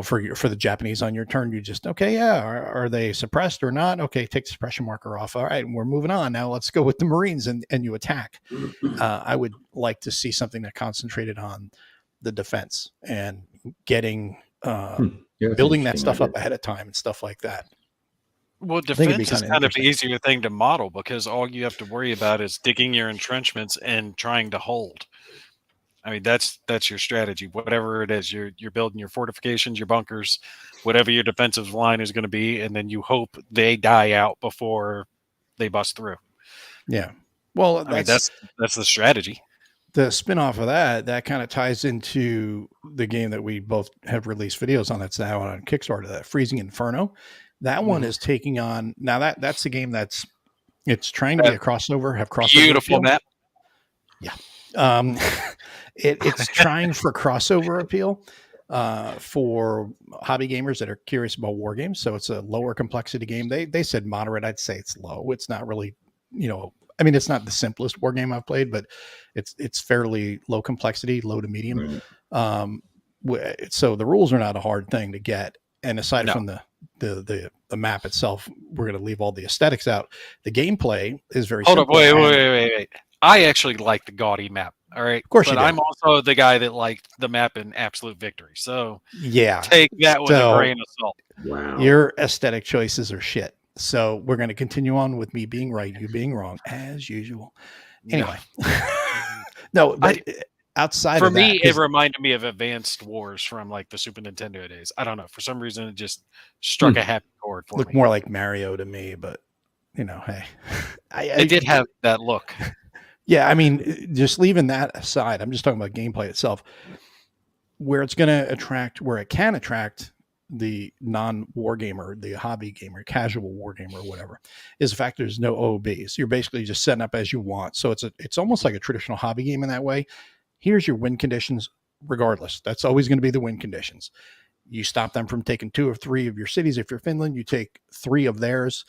For the Japanese on your turn, you just, okay, yeah, are they suppressed or not? Okay, take the suppression marker off. All right, we're moving on. Now let's go with the Marines and you attack. I would like to see something that concentrated on the defense and getting building that stuff up ahead of time and stuff like that. Well, I think it'd be defense is kinda kind of the interesting. easier thing to model, because all you have to worry about is digging your entrenchments and trying to hold. I mean, that's your strategy. Whatever it is, you're building your fortifications, your bunkers, whatever your defensive line is going to be, and then you hope they die out before they bust through. Yeah. Well, I mean, that's the strategy. the spin-off of that kind of ties into the game that we both have released videos on that's now on Kickstarter, that Freezing Inferno. That one is taking on, now that's the game it's trying to be a crossover, have crossover Beautiful appeal. map. Yeah. It's trying for crossover appeal for hobby gamers that are curious about war games. So it's a lower complexity game. They said moderate. I'd say it's low. It's not really, it's not the simplest war game I've played, but it's fairly low complexity, low to medium. Right. So the rules are not a hard thing to get. And aside from the map itself, we're going to leave all the aesthetics out. The gameplay is very simple. Hold up, wait. I actually like the gaudy map. All right. Of course, but I'm also the guy that liked the map in Absolute Victory. So yeah, take that with a grain of salt. Wow. Your aesthetic choices are shit. So we're going to continue on with me being right, you being wrong, as usual. Anyway, no, but outside for of that, me, it reminded me of Advanced Wars from like the Super Nintendo days. I don't know. For some reason, it just struck a happy chord for me. Looked more like Mario to me, but hey, it did have that look. Yeah, I mean, just leaving that aside, I'm just talking about gameplay itself. Where it can attract the non-war gamer, the hobby gamer, casual war gamer, or whatever, is the fact there's no OBs. You're basically just setting up as you want. So it's almost like a traditional hobby game in that way. Here's your win conditions, regardless. That's always going to be the win conditions. You stop them from taking 2 or 3 of your cities. If you're Finland, you take 3 of theirs.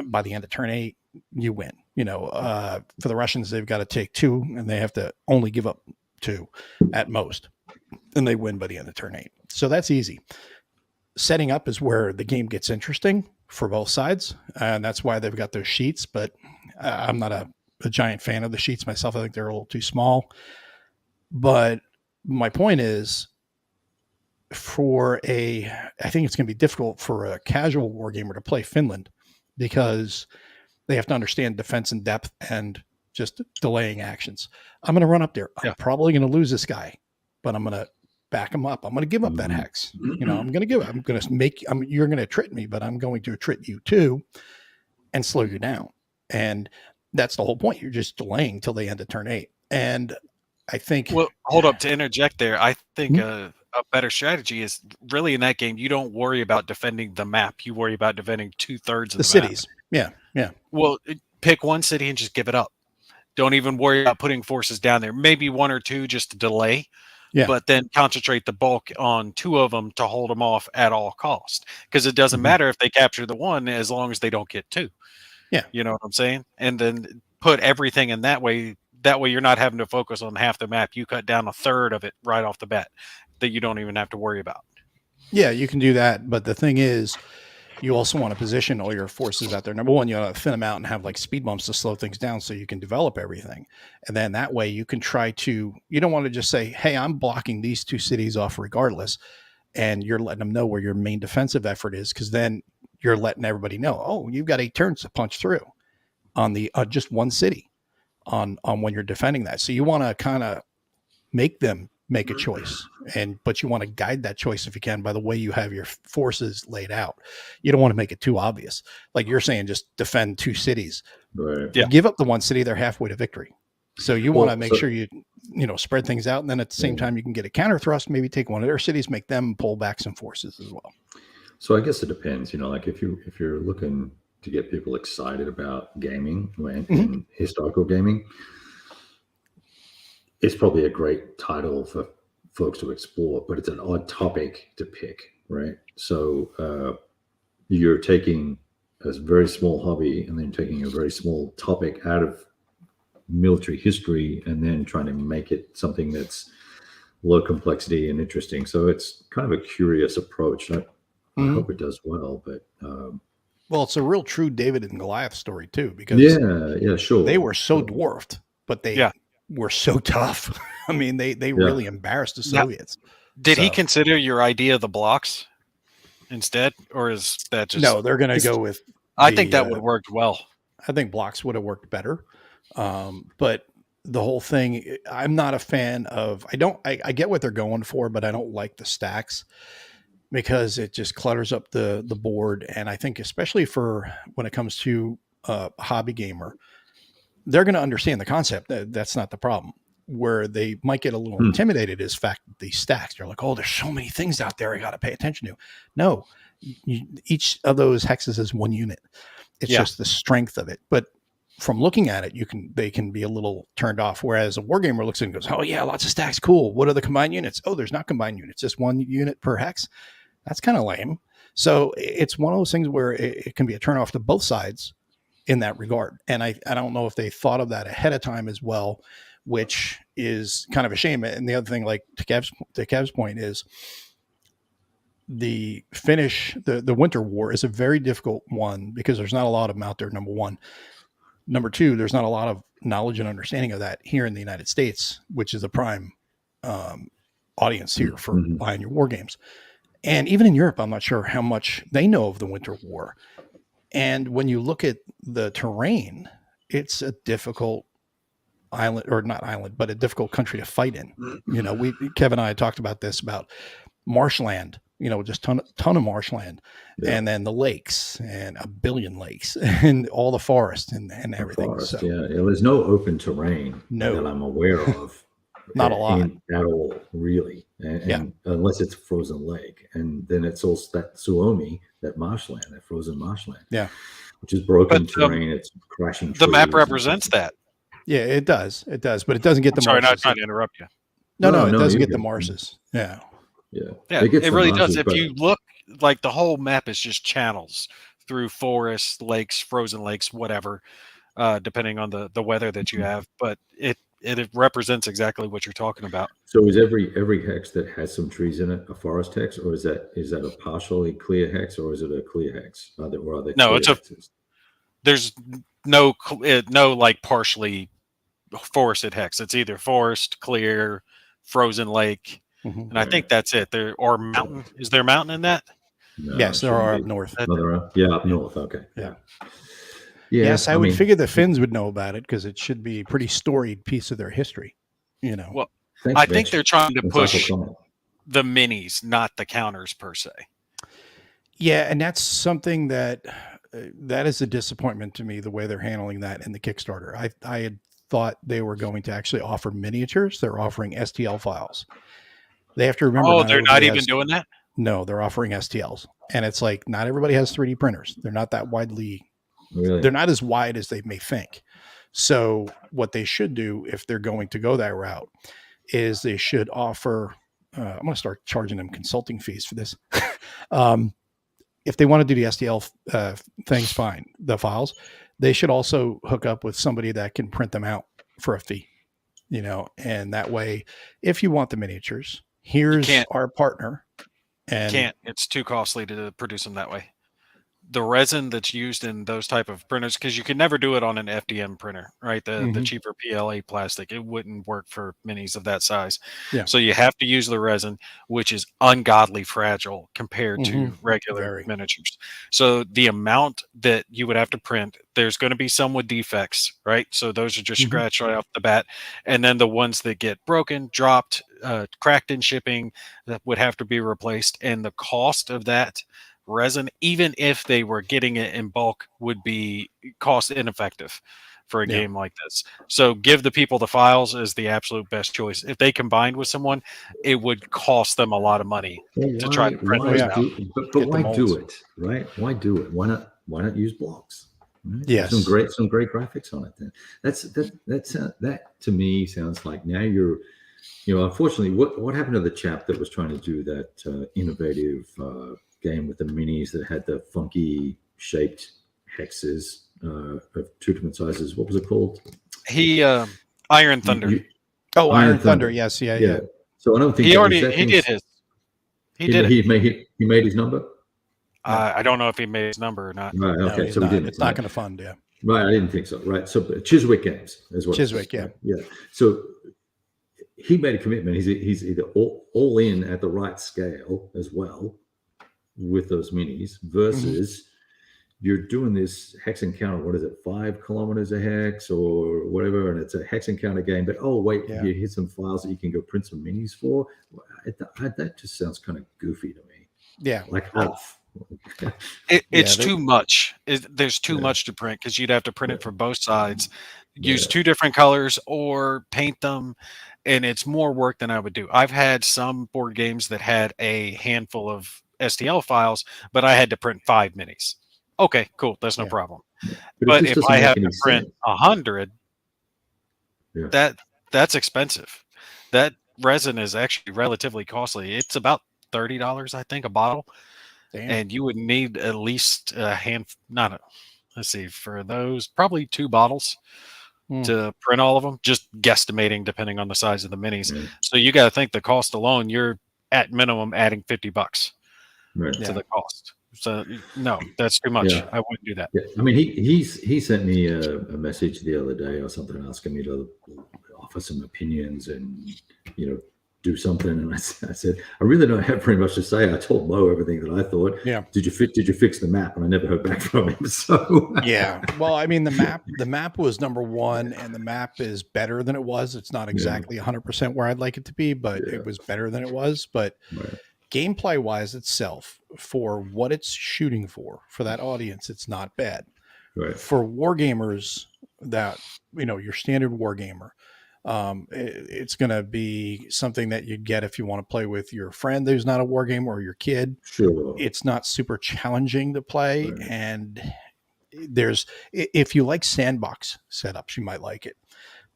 By the end of turn 8, you win. For the Russians, they've got to take 2, and they have to only give up 2 at most, and they win by the end of turn 8. So that's easy. Setting up is where the game gets interesting for both sides, and that's why they've got those sheets. But I'm not a giant fan of the sheets myself. I think they're a little too small. But my point is, I think it's going to be difficult for a casual war gamer to play Finland, because they have to understand defense in depth and just delaying actions. I'm going to run up there. I'm probably going to lose this guy, but I'm going to back him up. I'm going to give up that hex. You're going to trit me, but I'm going to trit you too and slow you down. And that's the whole point. You're just delaying till the end of turn 8. And I think, well, hold up, to interject there. I think a better strategy is really in that game, you don't worry about defending the map. You worry about defending 2/3 of the cities. Map. Yeah. Well, pick one city and just give it up. Don't even worry about putting forces down there. Maybe 1 or 2 just to delay. Yeah. But then concentrate the bulk on 2 of them to hold them off at all cost. Because it doesn't matter if they capture the 1 as long as they don't get 2. Yeah. You know what I'm saying? And then put everything in that way. That way you're not having to focus on half the map. You cut down 1/3 of it right off the bat that you don't even have to worry about. Yeah, you can do that. But the thing is, you also want to position all your forces out there. Number one, you want to thin them out and have like speed bumps to slow things down so you can develop everything. And then that way you can try to, you don't want to just say, hey, I'm blocking these 2 cities off regardless. And you're letting them know where your main defensive effort is. Cause then you're letting everybody know, oh, you've got 8 turns to punch through on the just 1 city on when you're defending that. So you want to kind of make them make a choice, but you want to guide that choice if you can by the way you have your forces laid out. You don't want to make it too obvious. Like you're saying, just defend 2 cities. Right. Yeah. Give up the 1 city, they're halfway to victory. So you want to make sure you spread things out, and then at the same time you can get a counter thrust, maybe take one of their cities, make them pull back some forces as well. So I guess it depends, like if you're looking to get people excited about gaming and historical gaming, it's probably a great title for folks to explore, but it's an odd topic to pick, right? So you're taking a very small hobby and then taking a very small topic out of military history and then trying to make it something that's low complexity and interesting. So it's kind of a curious approach. I hope it does well, but well, it's a real true David and Goliath story too, because sure, they were so dwarfed, but they were so tough. I mean, they really embarrassed the Soviets. Did he consider your idea of the blocks instead, or is that just no? They're going to go with. I think that would have worked well. I think blocks would have worked better, but the whole thing, I'm not a fan of. I get what they're going for, but I don't like the stacks because it just clutters up the board. And I think especially for when it comes to a hobby gamer, they're going to understand the concept. That's not the problem. Where they might get a little intimidated is fact these stacks. They're like, oh, there's so many things out there I got to pay attention to. No, each of those hexes is 1 unit. It's just the strength of it. But from looking at it, they can be a little turned off. Whereas a wargamer looks at it and goes, oh yeah, lots of stacks. Cool. What are the combined units? Oh, there's not combined units. Just 1 unit per hex. That's kind of lame. So it's one of those things where it can be a turnoff to both sides in that regard. And I don't know if they thought of that ahead of time as well, which is kind of a shame. And the other thing, like to Kev's point, is the Winter War is a very difficult one because there's not a lot of them out there, number one. Number two, there's not a lot of knowledge and understanding of that here in the United States, which is a prime audience here for buying your war games. And even in Europe, I'm not sure how much they know of the Winter War. And when you look at the terrain, it's a difficult island, or not island, but a difficult country to fight in. Kevin and I talked about this, about marshland, just ton of marshland, and then the lakes and a billion lakes and all the forest and everything. Forest, there's no open terrain that I'm aware of. Not a lot at all, really. And unless it's a frozen lake. And then it's also that Suomi, that marshland, that frozen marshland. Yeah. Which is broken terrain. It's crashing. The map represents that. Yeah, it does. It does. But it doesn't get the marshes. Sorry, not trying to interrupt you. No, it doesn't get the marshes. Yeah. Yeah. It really does. If you look, like the whole map is just channels through forests, lakes, frozen lakes, whatever, depending on the weather that you have. But it represents exactly what you're talking about. So is every hex that has some trees in it a forest hex, or is that a partially clear hex, or is it a clear hex? Are there no, it's hexes? There's no like partially forested hex. It's either forest, clear, frozen lake, and I think that's it. Or mountain. Is there a mountain in that? No, yes, there are up north. Up north. Okay. Yeah. Yes, I would figure the Finns would know about it because it should be a pretty storied piece of their history. Well, I think they're trying to push the minis, not the counters per se. Yeah, and that's something that is a disappointment to me, the way they're handling that in the Kickstarter. I had thought they were going to actually offer miniatures. They're offering STL files. They have to remember. Oh, they're not even doing that? No, they're offering STLs. And it's like, not everybody has 3D printers. They're not that widely. Really? They're not as wide as they may think. So what they should do, if they're going to go that route, is they should offer, I'm going to start charging them consulting fees for this. If they want to do the STL things, fine. The files, they should also hook up with somebody that can print them out for a fee, and that way, if you want the miniatures, here's our partner. And can't. It's too costly to produce them that way. the resin that's used in those type of printers, because you can never do it on an FDM printer, right? The cheaper PLA plastic, it wouldn't work for minis of that size. Yeah. So you have to use the resin, which is ungodly fragile compared to regular Very. miniatures. So the amount that you would have to print, there's going to be some with defects, right? So those are just scratched right off the bat. And then the ones that get broken, dropped, cracked in shipping, that would have to be replaced. And the cost of that resin, even if they were getting it in bulk, would be cost ineffective for a game like this. So give the people the files is the absolute best choice. If they combined with someone, it would cost them a lot of money to try to print those out. But why do it, right? Why do it? Why not use blocks? Right? Yes. Some great graphics on it. Then that to me sounds like now you're, unfortunately, what happened to the chap that was trying to do that innovative game with the minis that had the funky shaped hexes of two different sizes? What was it called? Iron Thunder. Iron Thunder. Yes, yeah. So I don't think he did his. He made his number. I don't know if he made his number or not. Right. Okay. No, so not. we didn't. It's not going to fund. Yeah. Right. I didn't think so. Right. So Chiswick Games as well. Chiswick. Yeah. Yeah. So he made a commitment. He's either all in at the right scale as well with those minis versus you're doing this hex encounter. What is it? 5 kilometers a hex or whatever, and it's a hex encounter game. But you hit some files that you can go print some minis for. That just sounds kind of goofy to me. Yeah, like off. It's too much. There's too much to print because you'd have to print it for both sides, use 2 different colors or paint them, and it's more work than I would do. I've had some board games that had a handful of STL files, but I had to print 5 minis. Okay, cool. That's no problem. But if I have to print 100, that's expensive. That resin is actually relatively costly. It's about $30, I think, a bottle. Damn. And you would need at least let's see, for those, probably 2 bottles to print all of them, just guesstimating depending on the size of the minis. So you got to think the cost alone, you're at minimum adding $50 to the cost. So no, that's too much. I wouldn't do that. Yeah. I mean, he sent me a message the other day or something asking me to offer some opinions and do something. And I said, I really don't have very much to say. I told Mo everything that I thought. Yeah. Did you fix the map? And I never heard back from him. So yeah. Well, I mean, the map was number 1, and the map is better than it was. It's not exactly 100% where I'd like it to be, but it was better than it was. But gameplay wise itself, for what it's shooting for that audience, it's not bad. Right. For wargamers, that your standard wargamer, it's going to be something that you'd get if you want to play with your friend who's not a wargamer or your kid. Sure. It's not super challenging to play, and if you like sandbox setups, you might like it,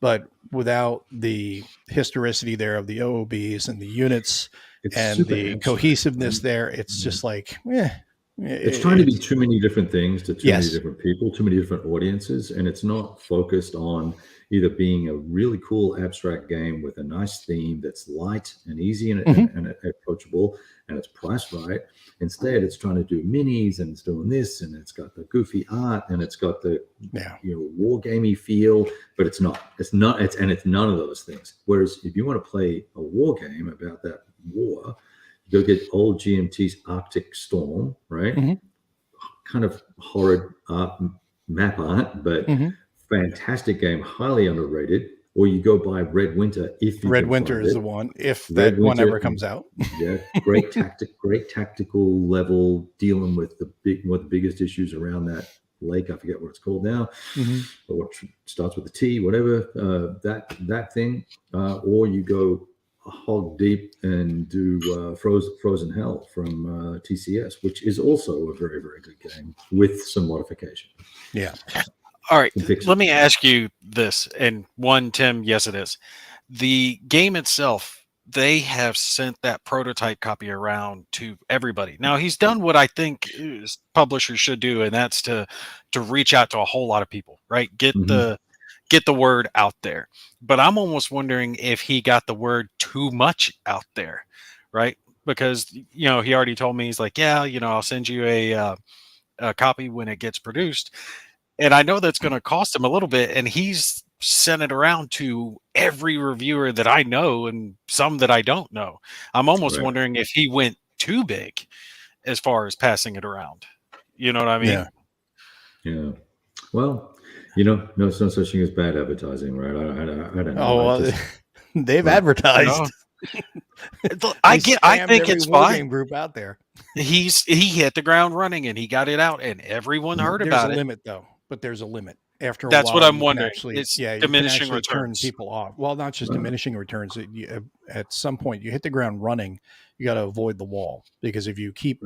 but without the historicity there of the OOBs and the units and the cohesiveness there, it's just like, it's trying to be too many different things to too many different people, too many different audiences, and it's not focused on either being a really cool abstract game with a nice theme that's light and easy and approachable, and it's priced right. Instead, it's trying to do minis, and it's doing this, and it's got the goofy art, and it's got the wargamey feel, but it's not. It's none of those things. Whereas if you want to play a war game about that war, you go get old GMT's Arctic Storm, right? Kind of horrid map art, but fantastic game, highly underrated. Or you go buy Red Winter if you Red Winter is the one, if that one ever comes out. Great tactical level, dealing with one of the biggest issues around that lake. I forget what it's called now, but what starts with a T, whatever, that thing. Or you go hog deep and do Frozen Hell from TCS, which is also a very, very good game with some modification. Yeah. All right, let me ask you this. And one, Tim, yes, it is. The game itself, they have sent that prototype copy around to everybody. Now, he's done what I think publishers should do, and that's to reach out to a whole lot of people, right? Get the word out there. But I'm almost wondering if he got the word too much out there, right? Because, he already told me, he's like, I'll send you a copy when it gets produced. And I know that's going to cost him a little bit. And he's sent it around to every reviewer that I know and some that I don't know. I'm almost wondering if he went too big as far as passing it around. You know what I mean? Yeah. Well, no such thing as bad advertising, right? I don't know. Oh, they've advertised. I think it's fine. Wargame group out there. He hit the ground running and he got it out and everyone heard about it. There's a limit though, but there's a limit. After a that's while, what I'm wondering. It's diminishing returns. Turn people off. Well, not just diminishing returns. At some point, you hit the ground running. You got to avoid the wall, because if you keep,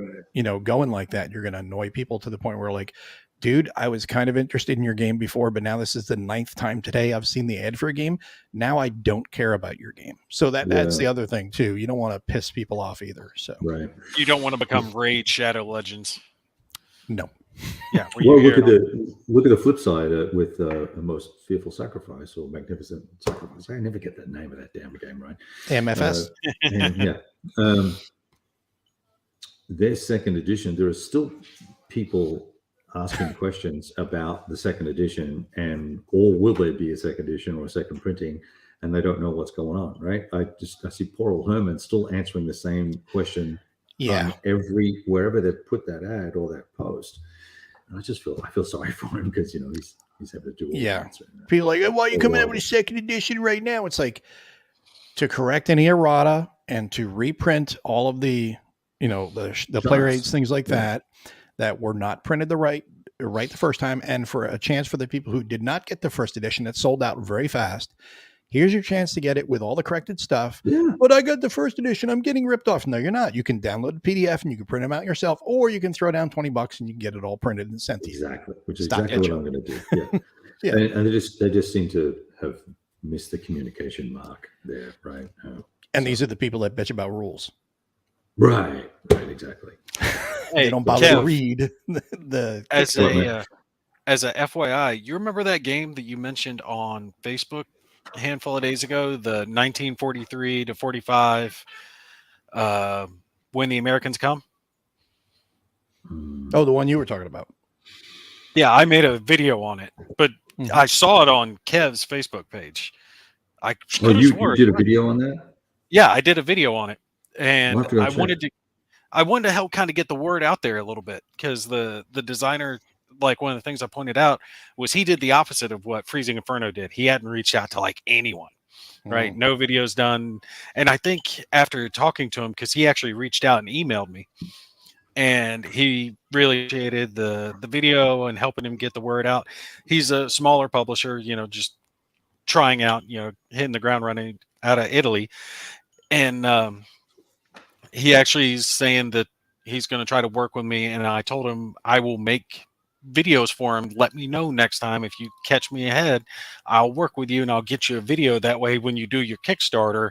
going like that, you're going to annoy people to the point where, like, dude, I was kind of interested in your game before, but now this is the 9th time today I've seen the ad for a game. Now I don't care about your game. So that's the other thing too. You don't want to piss people off either. So you don't want to become Raid Shadow Legends. No. Yeah. Well, look at the flip side with a Most Fearful Sacrifice or Magnificent Sacrifice. I never get the name of that damn game right. MFS. Their second edition. There are still people asking questions about the second edition, or will there be a second edition or a second printing, and they don't know what's going on. Right? I see poor old Herman still answering the same question. Wherever they put that ad or that post. I feel sorry for him because he's having to do all that. People are like, why are you coming out with a second edition right now? It's like, to correct any errata and to reprint all of the the player aids, things like that were not printed right the first time, and for a chance for the people who did not get the first edition that sold out very fast. Here's your chance to get it with all the corrected stuff. Yeah. But I got the first edition. I'm getting ripped off. No, you're not. You can download the PDF and you can print them out yourself, or you can throw down $20 and you can get it all printed and sent to you. Exactly. Which is exactly what I'm going to do. Yeah. And they just seem to have missed the communication mark there. Right. And these are the people that bitch about rules. Right. Exactly. They don't bother to read the as a FYI, you remember that game that you mentioned on Facebook a handful of days ago, the 1943 to 45 When the Americans Come? Oh, the one you were talking about. Yeah, I made a video on it, but I saw it on Kev's Facebook page. You did a video on that? Yeah, I did a video on it, and I wanted to help kind of get the word out there a little bit, because the designer, like, one of the things I pointed out was he did the opposite of what Freezing Inferno did. He hadn't reached out to like anyone, right? No videos done. And I think after talking to him, because he actually reached out and emailed me, and he really appreciated the video and helping him get the word out. He's a smaller publisher, just trying out, hitting the ground running out of Italy. And he actually is saying that he's going to try to work with me. And I told him I will make videos for him. Let me know next time if you catch me ahead. I'll work with you and I'll get you a video. That way, when you do your Kickstarter,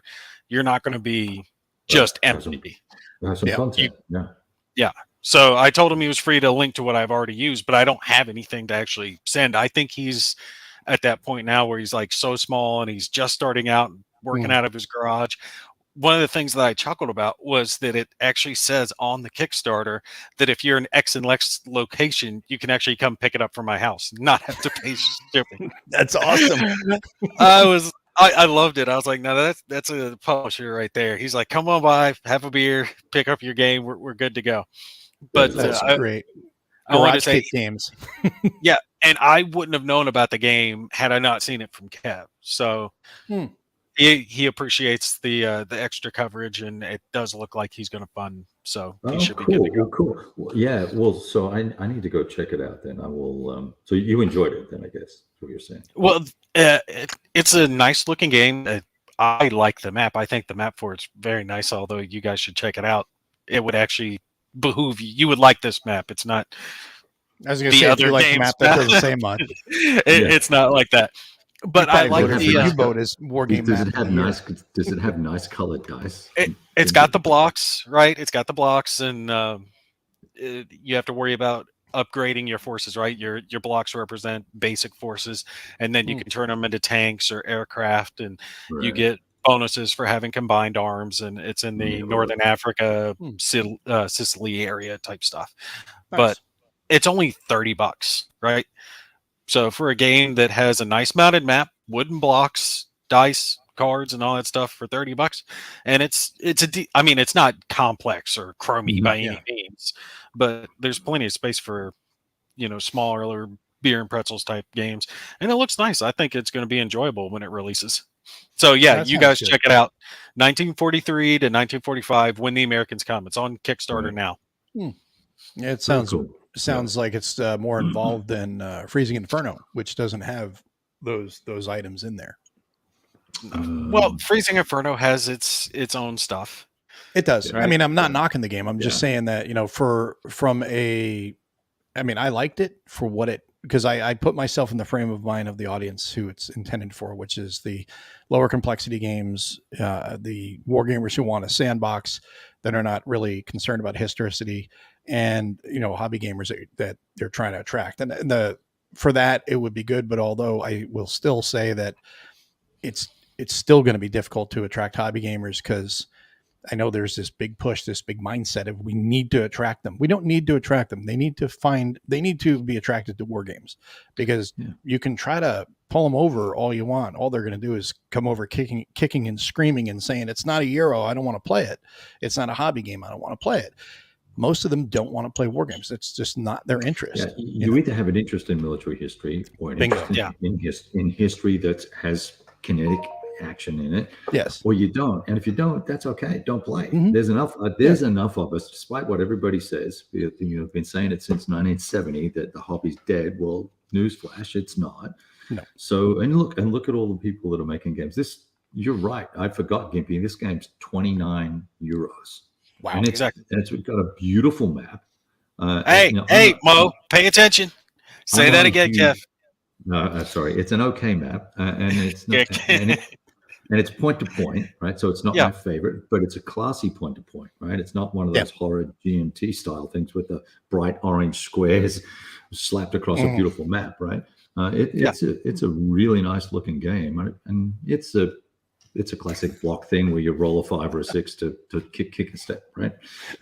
you're not going to be just empty. Have some content. Yeah. So I told him he was free to link to what I've already used, but I don't have anything to actually send. I think he's at that point now where he's like so small and he's just starting out working out of his garage. One of the things that I chuckled about was that it actually says on the Kickstarter that if you're in X and X location, you can actually come pick it up from my house, not have to pay shipping. That's awesome. I loved it. I was like, no, that's a publisher right there. He's like, come on by, have a beer, pick up your game. We're good to go. But that's great. I want to say games. Yeah. And I wouldn't have known about the game had I not seen it from Kev. So he appreciates the extra coverage, and it does look like he's going to fund. So he should be good to go. Cool. Well, yeah. Well, so I need to go check it out then. I will. So you enjoyed it then, I guess, is what you're saying. Well, it's a nice looking game. I like the map. I think the map for it's very nice, although you guys should check it out. It would actually behoove you. You would like this map. It's not. I was going to say, if you like the map, that doesn't say much. It's not like that. But I like the vote is wargame. Does it have nice colored dice? It's got the blocks, right? It's got the blocks, and you have to worry about upgrading your forces, right? Your blocks represent basic forces, and then you can turn them into tanks or aircraft, and you get bonuses for having combined arms. And it's in the Northern Africa, Sicily area type stuff. Nice. But it's only $30, right? So for a game that has a nice mounted map, wooden blocks, dice, cards, and all that stuff for $30, and I mean, it's not complex or chromy by any means, but there's plenty of space for smaller beer and pretzels type games, and it looks nice. I think it's going to be enjoyable when it releases. So yeah, That you sounds guys good. check it out. 1943 to 1945, When the Americans Come. It's on Kickstarter now. Yeah, it Very sounds cool. sounds like it's more involved than Freezing Inferno, which doesn't have those items in there. Well, Freezing Inferno has its own stuff. It does. Right? I mean, I'm not knocking the game. I'm just saying that I liked it for what it, because I put myself in the frame of mind of the audience who it's intended for, which is the lower complexity games, the war gamers who want a sandbox that are not really concerned about historicity, and hobby gamers that they're trying to attract. And for that it would be good, but although I will still say that it's still going to be difficult to attract hobby gamers, because I know there's this big push, this big mindset of we need to attract them. We don't need to attract them. They need to be attracted to war games, because you can try to pull them over all you want. All they're going to do is come over kicking and screaming and saying, it's not a Euro, I don't want to play it. It's not a hobby game, I don't want to play it. Most of them don't want to play war games. It's just not their interest. Yeah, you either have an interest in military history or an interest in history that has kinetic action in it, yes, or you don't. And if you don't, that's okay, don't play. Mm-hmm. There's enough of us, despite what everybody says. We've been saying it since 1970 that the hobby's dead. Well, newsflash, it's not. No. So and look at all the people that are making games. You're right, I forgot, Gimpy, this game's 29 euros. Wow. And it's got a beautiful map. Hey, Mo, pay attention. Say that again, Kev. Sorry, it's an okay map, and it's not, and it's point to point, right? So it's not my favorite, but it's a classy point to point, right? It's not one of those horrid GMT style things with the bright orange squares slapped across a beautiful map, right? It's a really nice looking game, right? And it's a classic block thing where you roll a 5 or a 6 to kick a step, right?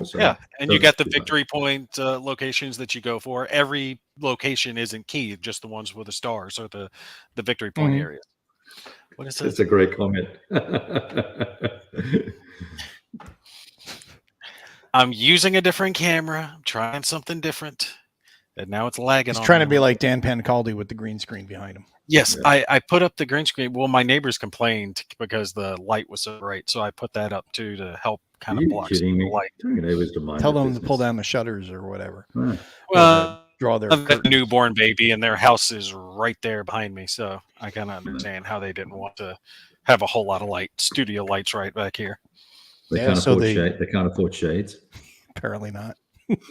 So, and you got the victory point locations that you go for. Every location isn't key, just the ones with the stars or the victory point areas. What is that? It's a great comment. I'm using a different camera. I'm trying something different. And now it's lagging. He's trying to be like Dan Pancaldi with the green screen behind him. Yes, I put up the green screen. Well, my neighbors complained because the light was so bright, so I put that up too to help kind of block the light. Tell them to pull down the shutters or whatever. Right. Well, draw their I've got a newborn baby, and their house is right there behind me, so I kind of understand how they didn't want to have a whole lot of light, studio lights right back here. They can't afford shades. Apparently not.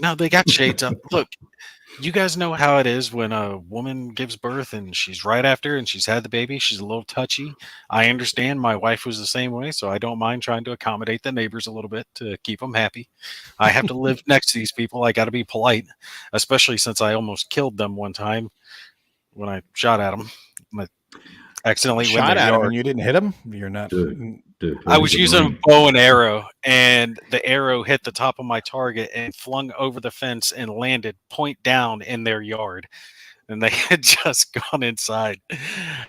No, they got shades up. Look, you guys know how it is when a woman gives birth and she's right after and she's had the baby. She's a little touchy. I understand. My wife was the same way, so I don't mind trying to accommodate the neighbors a little bit to keep them happy. I have to live next to these people. I got to be polite, especially since I almost killed them one time when I shot at them. I accidentally shot at him and you didn't hit him? You're not... Dude, I was using a bow and arrow, and the arrow hit the top of my target and flung over the fence and landed point down in their yard. And they had just gone inside.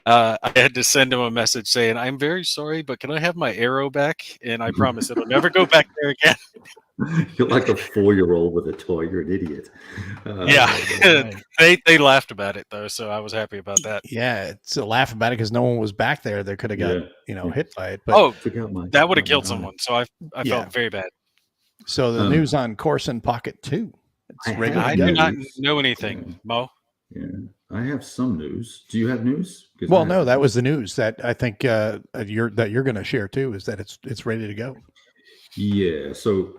I had to send them a message saying, "I'm very sorry, but can I have my arrow back? And I promise it'll never go back there again." You're like a 4-year-old with a toy. You're an idiot. They laughed about it though, so I was happy about that. Yeah, it's a laugh about it because no one was back there. They could have got hit by it. But that would have killed someone. So I felt very bad. So the news on Corson Pocket 2. I do not know anything, Mo. Yeah, I have some news. Do you have news? Well, no, that was the news that I think you're going to share too. Is that it's ready to go? Yeah. So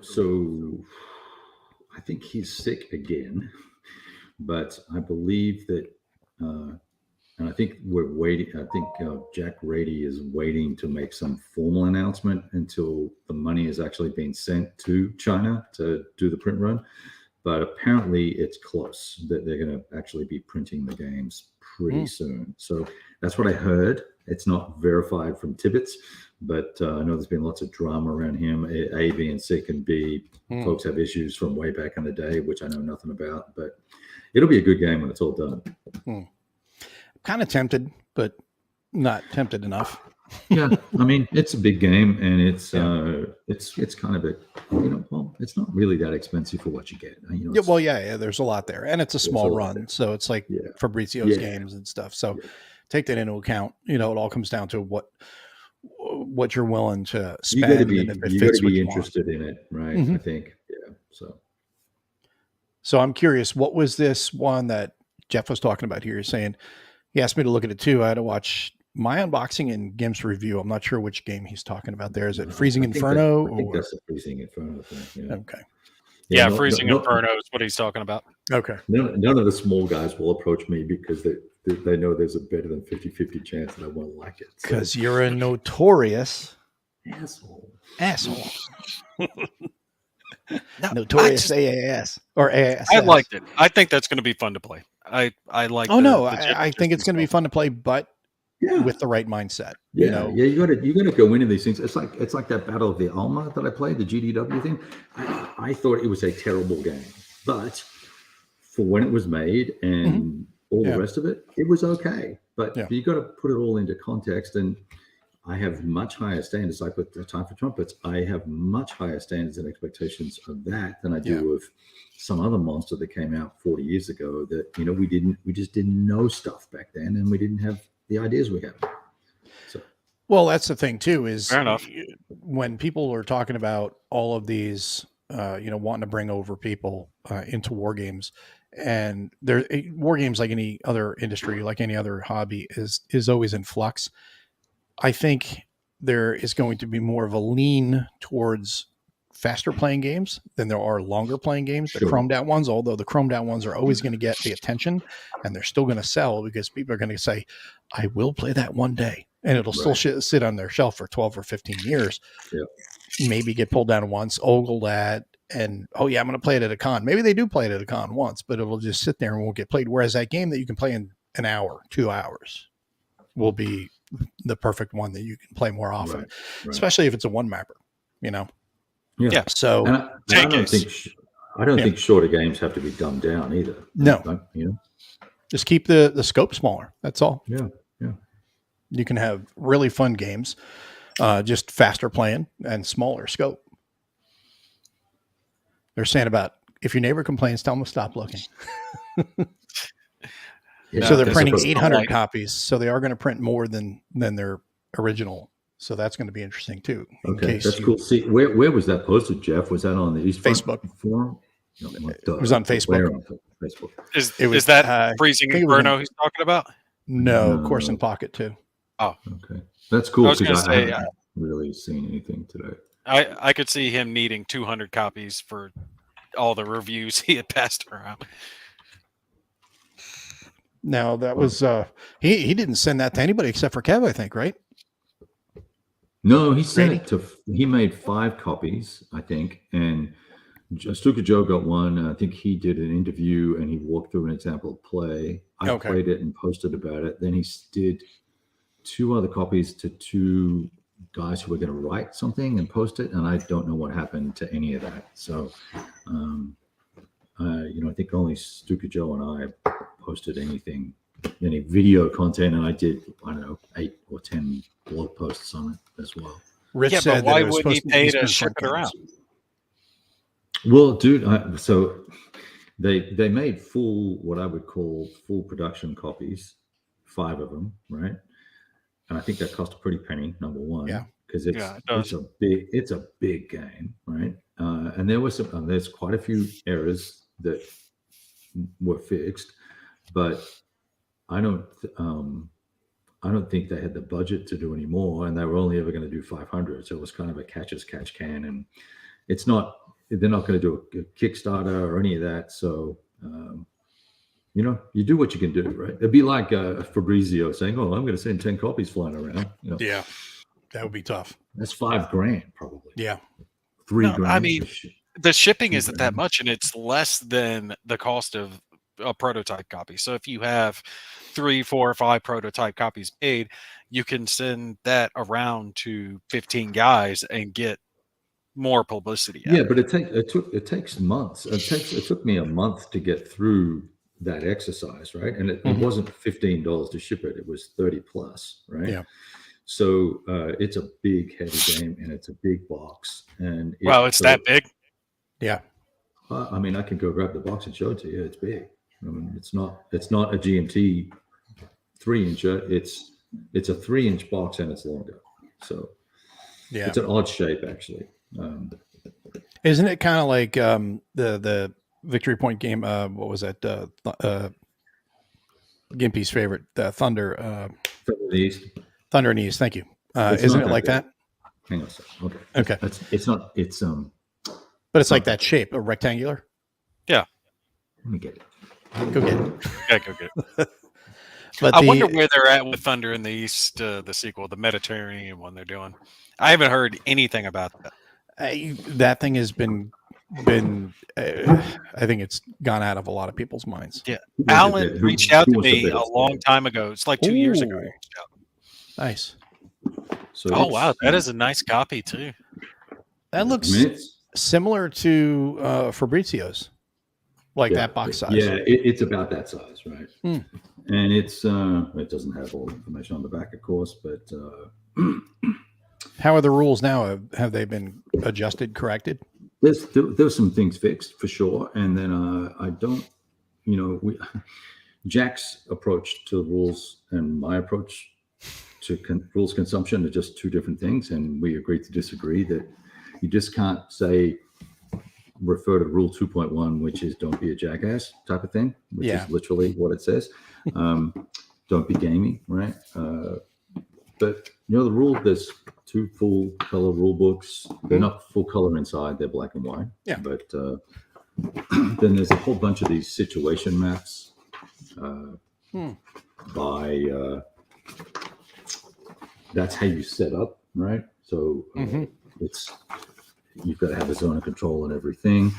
I think he's sick again, but I believe that, and I think we're waiting. I think Jack Rady is waiting to make some formal announcement until the money is actually being sent to China to do the print run. But apparently it's close that they're going to actually be printing the games pretty soon. So that's what I heard. It's not verified from Tibbets, but I know there's been lots of drama around him. A being sick, and B, folks have issues from way back in the day, which I know nothing about. But it'll be a good game when it's all done. Kind of tempted, but not tempted enough. Yeah, I mean, it's a big game, and it's kind of a, well, it's not really that expensive for what you get. There's a lot there, and it's a small run, so it's like Fabrizio's games and stuff. So take that into account. It all comes down to what you're willing to spend. You got to be interested in it, right? I think, So I'm curious, what was this one that Jeff was talking about here? You're saying he asked me to look at it too. I had to watch my unboxing and Gim's review. I'm not sure which game he's talking about there. Is it Freezing Inferno? I think that's the Freezing Inferno thing. Yeah. Okay. Yeah, Freezing Inferno is what he's talking about. Okay. None of the small guys will approach me because they know there's a better than 50-50 chance that I won't like it. Because you're a notorious asshole. Notorious AAS or AAS. I liked it. I think that's going to be fun to play. I like. I think it's going to be fun to play, but with the right mindset. You got to go into these things. It's like that Battle of the Alma that I played, the GDW thing. I thought it was a terrible game, but for when it was made and all the rest of it, it was okay. But you got to put it all into context. And I have much higher standards. Like with the Time for Trumpets, I have much higher standards and expectations of that than I do of some other monster that came out 40 years ago that, we just didn't know stuff back then, and we didn't have the ideas we have. So, well, that's the thing too, is fair enough. When people are talking about all of these, wanting to bring over people into war games, and war games, like any other industry, like any other hobby, is always in flux. I think there is going to be more of a lean towards faster playing games than there are longer playing games. The chromed out ones, although the chromed out ones are always going to get the attention, and they're still going to sell because people are going to say, I will play that one day, and it'll still sit on their shelf for 12 or 15 years. Maybe get pulled down once, ogled at, and I'm going to play it at a con. Maybe they do play it at a con once, but it'll just sit there and won't get played. Whereas that game that you can play in an hour, 2 hours will be the perfect one that you can play more often, especially if it's a one mapper, So I don't think shorter games have to be dumbed down either. No, just keep the scope smaller. That's all. Yeah. You can have really fun games, just faster playing and smaller scope. They're saying about if your neighbor complains, tell them to stop looking. So they're printing 800 copies. So they are going to print more than their original. So that's going to be interesting too. Okay, that's cool. See, where was that posted, Jeff? Was that on the East Facebook forum? No, it was on Facebook. Is that Freezing Inferno he's talking about? No, Course in Pocket too. Oh, okay, that's cool. I was going to say, I haven't really seen anything today. I could see him needing 200 copies for all the reviews he had passed around. Now that was he didn't send that to anybody except for Kev, I think, right? No, he sent it to. He made 5 copies, I think, and Stuka Joe got one. I think he did an interview and he walked through an example of play. I played it and posted about it. Then he did 2 other copies to 2 guys who were going to write something and post it, and I don't know what happened to any of that. So, I think only Stuka Joe and I posted any video content, and I did, 8 or 10 blog posts on it as well. Rich said but why would he pay to ship it around? Well, dude, so they made what I would call full production copies, 5 of them, right? And I think that cost a pretty penny, number one, because it's a big game, right? And there's quite a few errors that were fixed, but I don't think they had the budget to do any more, and they were only ever going to do 500. So it was kind of a catch as catch can, and they're not going to do a Kickstarter or any of that. So, you do what you can do, right? It'd be like Fabrizio saying, "Oh, I'm going to send 10 copies flying around." Yeah, that would be tough. That's $5,000 probably. Yeah, $3,000. I mean, the shipping isn't that much, and it's less than the cost of a prototype copy. So if you have 3, 4, or 5 prototype copies made, you can send that around to 15 guys and get more publicity out Yeah, of but it. it takes months. It took me a month to get through that exercise, right? And it Mhm. wasn't $15 to ship it; it was 30 plus, right? Yeah. So it's a big, heavy game, and it's a big box. And Wow, it's that big. Yeah. I mean, I can go grab the box and show it to you. It's big. I mean, it's not a GMT 3-incher. It's a 3-inch box and it's longer. So Yeah. it's an odd shape, actually. Isn't it kind of like the Victory Point game? What was that? Gimpy's favorite, Thunder. From the East. Thunder and East. Thank you. It's Isn't not it that like big. that? Hang on a second. Okay. Okay. It's not. It's But it's like that shape, a rectangular. Let me get it. Go get it. Yeah, go get it. But I wonder where they're at with Thunder in the East, the sequel, the Mediterranean one they're doing. I haven't heard anything about that. That thing has been. I think it's gone out of a lot of people's minds. Yeah, Who Alan reached out who to wants the me a best? long time ago. It's like 2 years ago. He Ooh. reached out. Nice. So Oh wow, that is a nice copy too. That looks similar to Fabrizio's, like that box size. Yeah, it's about that size, right? Hmm. And it doesn't have all the information on the back, of course, but How are the rules now? Have they been adjusted, corrected? there's some things fixed for sure. And then I don't, Jack's approach to rules and my approach to rules consumption are just two different things, and we agreed to disagree that you just can't say refer to rule 2.1, which is don't be a jackass type of thing, which is literally what it says. Don't be gaming, right? But the rule, there's 2 full color rule books. They're not full color inside, they're black and white. Yeah. But then there's a whole bunch of these situation maps by that's how you set up, right? So it's you've got to have a zone of control and everything.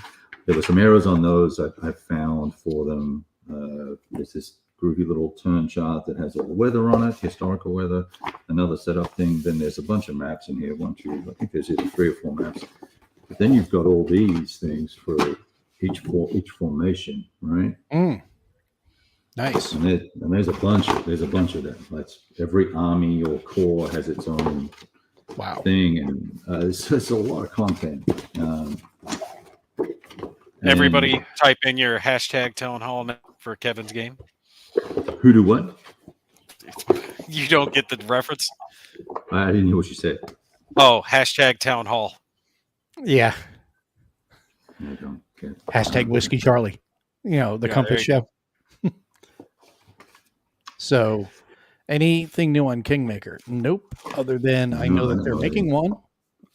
There were some errors on those I found for them. There's this groovy little turn chart that has all the weather on it, historical weather, another setup thing. Then there's a bunch of maps in here. I think there's either 3 or 4 maps. But then you've got all these things for each formation, right? Nice. And there's a bunch of them. That's every army or corps has its own thing, and it's a lot of content. Everybody type in your hashtag town hall for Kevin's game. Who do what? You don't get the reference? I didn't hear what you said. Oh, hashtag town hall. Yeah. I don't get Hashtag Whiskey Charlie. The Compass Show. So, anything new on Kingmaker? Nope. Other than I know that they're making one.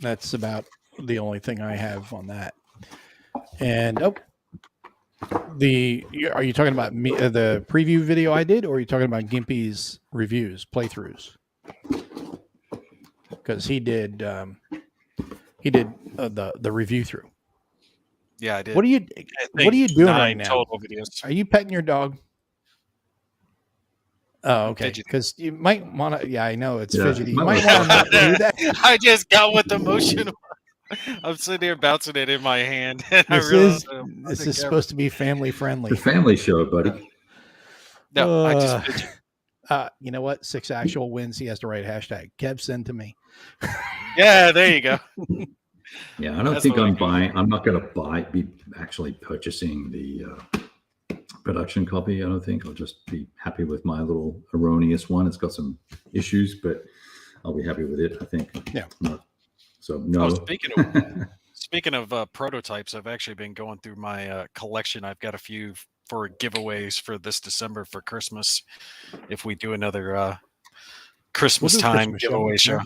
That's about the only thing I have on that. And are you talking about the preview video I did, or are you talking about Gimpy's reviews, playthroughs? Because he did the review through. Yeah, I did. What are you doing right now? Total videos. Are you petting your dog? Oh, okay. Because you might want to. Yeah, I know it's fidgety. You might want to do that. I just got with the motion. I'm sitting here bouncing it in my hand. This is supposed to be family friendly. The family show, buddy. No, I just. You know what? 6 actual wins. He has to write hashtag. Kev, send to me. Yeah, there you go. Yeah, I don't think I'm buying. I'm not going to be actually purchasing the production copy. I don't think I'll just be happy with my little erroneous one. It's got some issues, but I'll be happy with it. I think. Yeah. So no. Oh, speaking of prototypes, I've actually been going through my collection. I've got a few for giveaways for this December for Christmas. If we do another Christmas time giveaway show.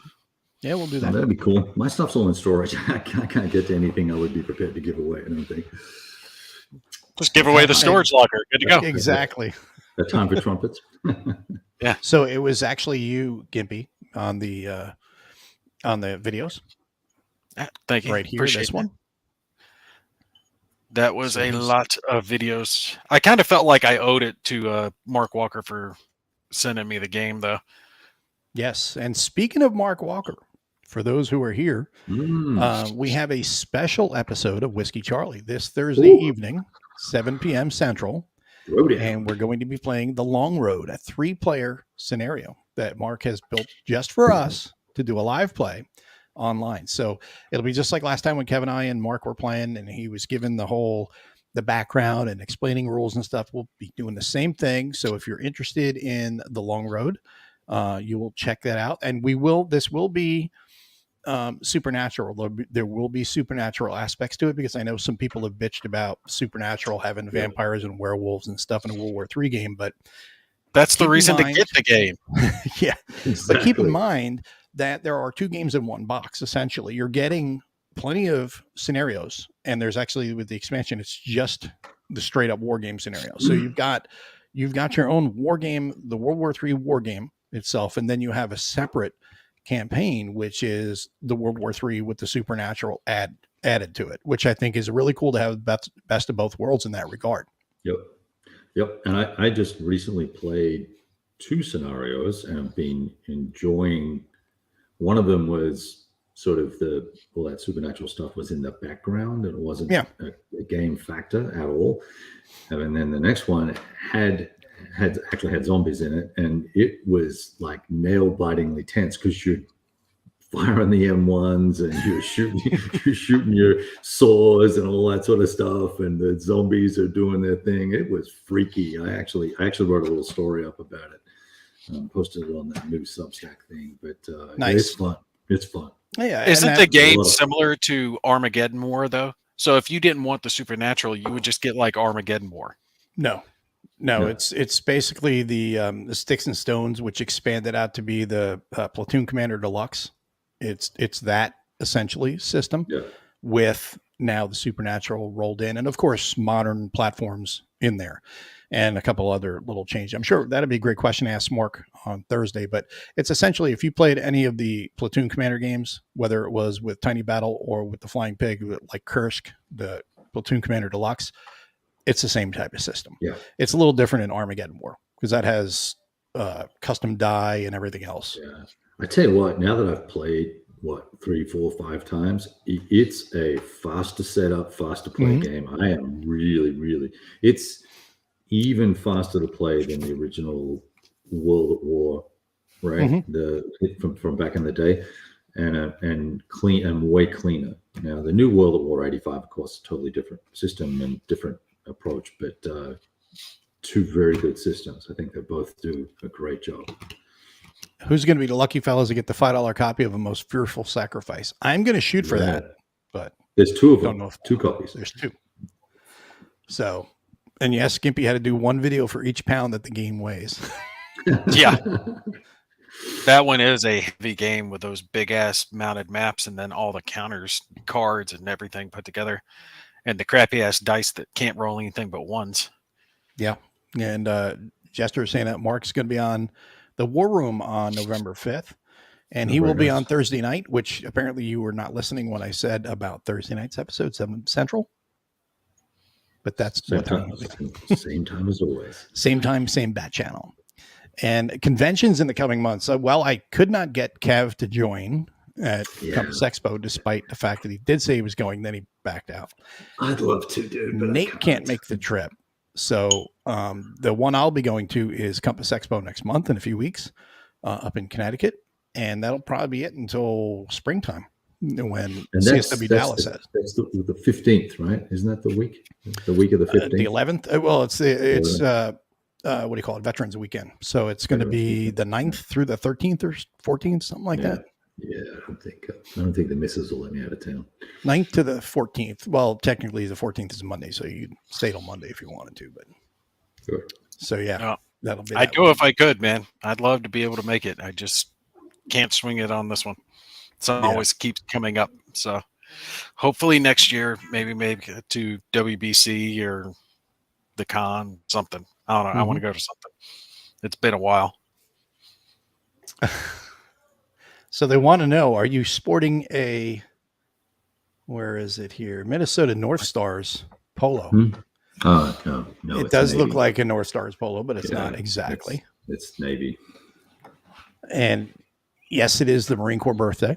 Yeah, we'll do that. That'd be cool. My stuff's all in storage. I can't get to anything I would be prepared to give away. I don't think. Just give away the storage locker. Good to go. Exactly. The time for trumpets. Yeah. So it was actually you, Gimpy, on the videos. Thank you. Right here, Appreciate this one. That was a lot of videos. I kind of felt like I owed it to Mark Walker for sending me the game, though. Yes. And speaking of Mark Walker, for those who are here, we have a special episode of Whiskey Charlie this Thursday evening, 7 p.m. Central. And we're going to be playing The Long Road, a 3-player scenario that Mark has built just for us to do a live play online. So it'll be just like last time when Kevin, I, and Mark were playing, and he was given the background and explaining rules and stuff. We'll be doing the same thing. So if you're interested in The Long Road, you will check that out. And this will be supernatural. There will be supernatural aspects to it, because I know some people have bitched about supernatural having vampires and werewolves and stuff in a World War III game, but that's the reason to get the game. Yeah. Exactly. But keep in mind that there are 2 games in one box. Essentially, you're getting plenty of scenarios, and there's actually, with the expansion, it's just the straight up war game scenario. So you've got your own war game, the World War III war game itself, and then you have a separate campaign, which is the World War III with the supernatural added to it, which I think is really cool to have best of both worlds in that regard. Yep. And I just recently played 2 scenarios and I've been enjoying. One of them was sort of all that supernatural stuff was in the background, and it wasn't a game factor at all. And then the next one actually had zombies in it, and it was like nail-bitingly tense, because you're firing the M1s and you're shooting your saws and all that sort of stuff, and the zombies are doing their thing. It was freaky. I actually wrote a little story up about it, posted it on that new Substack thing. But nice. It's fun. Yeah, isn't the game similar to Armageddon War though? So if you didn't want the supernatural, you would just get like Armageddon War. No, it's basically the Sticks and Stones, which expanded out to be the Platoon Commander Deluxe. It's that essentially system with now the supernatural rolled in, and of course modern platforms in there, and a couple other little changes. I'm sure that'd be a great question to ask Mark on Thursday, but it's essentially, if you played any of the Platoon Commander games, whether it was with Tiny Battle or with the Flying Pig, like Kursk, the Platoon Commander Deluxe, it's the same type of system. Yeah. It's a little different in Armageddon War, because that has custom die and everything else. Yeah. I tell you what, now that I've played 3, 4, 5 times, it's a faster setup, faster play game. I am really, it's even faster to play than the original World at War, right? From back in the day, and clean and way cleaner. Now the new World at War 85, of course, a totally different system and different approach, but 2 very good systems. I think they both do a great job. Who's going to be the lucky fellows to get the $5 copy of A Most Fearful Sacrifice? I'm going to shoot for that, but there's 2 of them. 2 copies. There's 2. So, and yes, Skimpy had to do 1 video for each pound that the game weighs. Yeah. That one is a heavy game with those big ass mounted maps, and then all the counters, cards, and everything put together, and the crappy ass dice that can't roll anything but 1s. Yeah. And Jester is saying that Mark's going to be on the War Room on November 5th, and he will be on Thursday night, which apparently you were not listening when I said about Thursday night's episode, 7 Central. But that's same time as always. Same time, same bat channel. And conventions in the coming months. Well, I could not get Kev to join at Compass Expo, despite the fact that he did say he was going, then he backed out. I'd love to, dude. But Nate can't make the trip. So the one I'll be going to is Compass Expo next month in a few weeks up in Connecticut. And that'll probably be it until springtime, when CSW Dallas says. That's the 15th, right? Isn't that the week? The week of the 15th? The 11th? Well, it's what do you call it? Veterans Weekend. So it's going to be the 9th through the 13th or 14th, something like that. Yeah, I don't think the missus will let me out of town. 9th to the 14th. Well, technically the 14th is a Monday, so you stay till Monday if you wanted to. But sure. So that'll be. I'd go if I could, man. I'd love to be able to make it. I just can't swing it on this one. So always keeps coming up. So hopefully next year, maybe to WBC or the con, something. I don't know. I want to go to something. It's been a while. So they want to know, are you sporting where is it here? Minnesota North Stars polo. No. It does look like a North Stars polo, but it's not exactly. It's Navy. And yes, it is the Marine Corps birthday.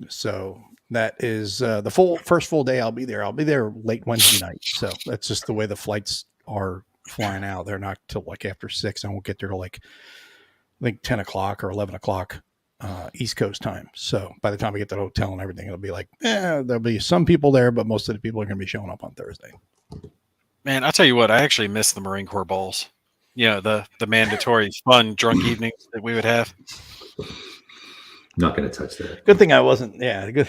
So that is the first full day I'll be there. I'll be there late Wednesday night. So that's just the way the flights are flying out. They're not till like after 6. I won't get there till like, I think 10 o'clock or 11 o'clock East Coast time. So by the time I get to the hotel and everything, it'll be like, there'll be some people there, but most of the people are going to be showing up on Thursday. Man, I'll tell you what, I actually miss the Marine Corps balls. The mandatory fun drunk evenings that we would have. Not going to touch that. Good thing I wasn't. Yeah, good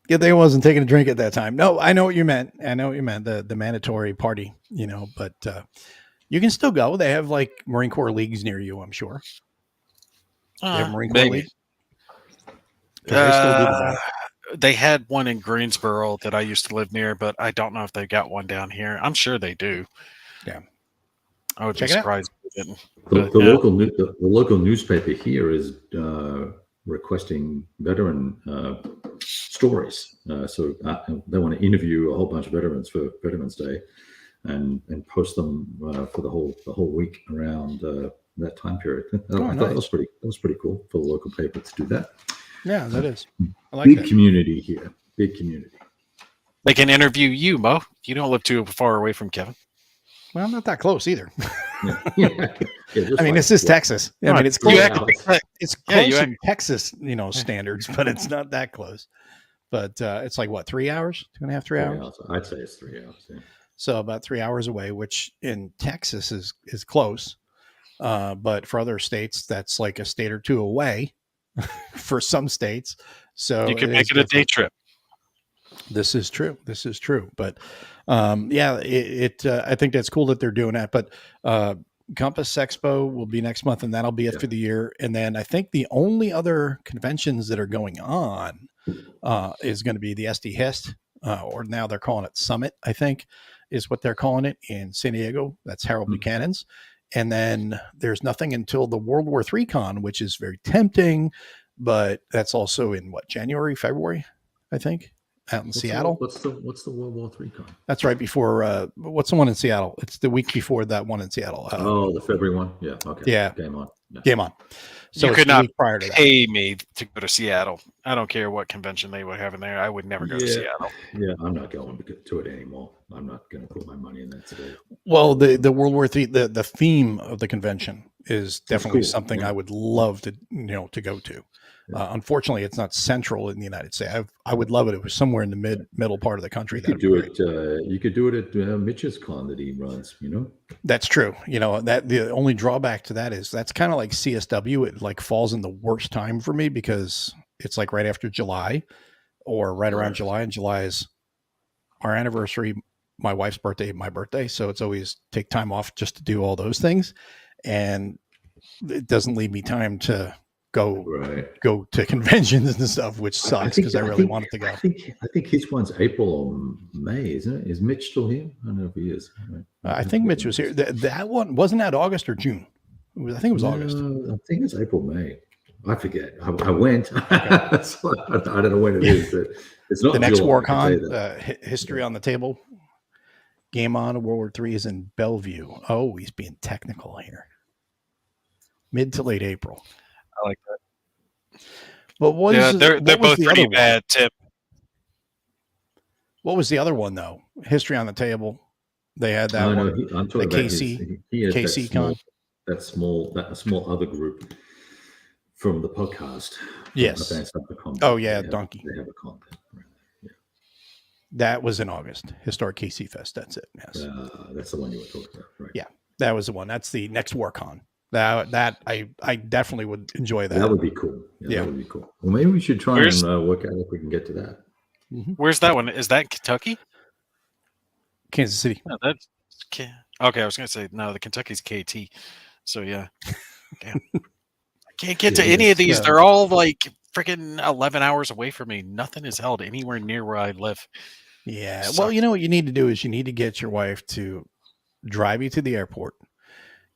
thing I wasn't taking a drink at that time. No, I know what you meant. The mandatory party. But you can still go. They have like Marine Corps leagues near you, I'm sure. They have Marine Corps league. They still do that. They had one in Greensboro that I used to live near, but I don't know if they got one down here. I'm sure they do. Yeah. I would be surprised if they didn't. The local newspaper here is requesting veteran stories. So they want to interview a whole bunch of veterans for Veterans Day, and post them for the whole week around that time period. I thought that was pretty cool for the local paper to do that. Yeah, that is. I like big that. community here. Big community. They can interview you, Mo. You don't live too far away from Kevin. Well, not that close either. Yeah, I mean, this is Texas. I mean, it's close. It's close in Texas, standards, but it's not that close. But it's like what, 3 hours? 2.5, 3 hours? I'd say it's 3 hours. Yeah. So about 3 hours away, which in Texas is close. But for other states, that's like a state or two away for some states. So you can make it a day trip. This is true. But I think that's cool that they're doing that. But Compass Expo will be next month, and that'll be it for the year. And then I think the only other conventions that are going on is going to be the SD Hist, or now they're calling it Summit, I think is what they're calling it, in San Diego. That's Harold Buchanan's. And then there's nothing until the World War III Con, which is very tempting, but that's also in January, February, I think, out in Seattle. What's the World War III Con? That's right before. What's the one in Seattle? It's the week before that one in Seattle. The February one. Yeah. Okay. Yeah. Game on. Yeah. Game on. So you could not prior to pay me to go to Seattle. I don't care what convention they would have in there. I would never go to Seattle. Yeah, I'm not going to it anymore. I'm not going to put my money in that today. Well, the World War III, the theme of the convention is definitely something I would love to go to. Unfortunately, it's not central in the United States. I would love it. It was somewhere in the middle part of the country. You could do it. You could do it at Mitch's con that he runs. That's true. That the only drawback to that is that's kind of like CSW. It like falls in the worst time for me because it's like right after July, or right around July, and July is our anniversary, my wife's birthday, my birthday. So it's always take time off just to do all those things, and it doesn't leave me time to go to conventions and stuff, which sucks because I really wanted to go. I think his one's April or May, isn't it? Is Mitch still here? I don't know if he is. I think Mitch was here. That one wasn't that August or June. I think it was August. I think it's April, May. I forget. I went. So I don't know when it is, but it's not the next July, WarCon. History on the Table. Game On World War III is in Bellevue. Oh, he's being technical here. Mid to late April. I like that. But they're both pretty bad, Tip. What was the other one though? History on the Table. They had that one. I'm talking the about KC Con. That small other group from the podcast. Yes. Donkey. They have a con. Yeah. That was in August. Historic KC Fest. That's it. Yes. That's the one you were talking about, right? Yeah, that was the one. That's the next WarCon. That I definitely would enjoy that. That would be cool. Yeah, that would be cool. Well, maybe we should try and work out if we can get to that. Mm-hmm. Where's that one? Is that Kentucky? Kansas City. No, that's okay. I was going to say no. The Kentucky's KT. So yeah. Damn. I can't get to any of these. They're all like freaking 11 hours away from me. Nothing is held anywhere near where I live. Yeah. Well, you know what you need to do is you need to get your wife to drive you to the airport.